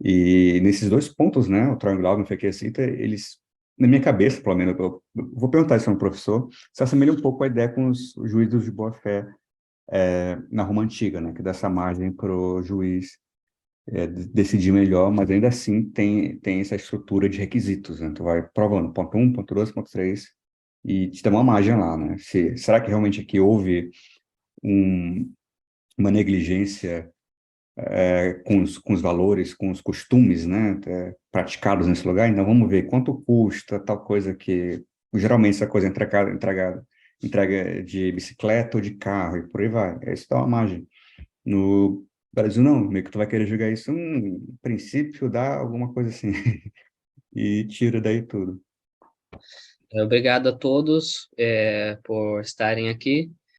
[SPEAKER 2] E nesses dois pontos, né, o Treuung e o Verkehr Sitte, eles, na minha cabeça, pelo menos, eu vou perguntar isso ao professor, se assemelha um pouco à ideia com os juízes de boa-fé na Roma Antiga, né, que dá essa margem para o juiz decidir melhor, mas ainda assim tem essa estrutura de requisitos, né? Tu vai provando ponto 1, ponto 2, ponto 3, e te dá uma margem lá, né? Será que realmente aqui houve uma negligência com os valores, com os costumes, né, praticados nesse lugar? Então vamos ver quanto custa tal coisa que, geralmente essa coisa é entrega de bicicleta ou de carro, e por aí vai. Isso dá uma margem. No Brasil, não, meio que tu vai querer jogar isso, princípio dá alguma coisa assim, e tira daí tudo.
[SPEAKER 1] Obrigado a todos por estarem aqui.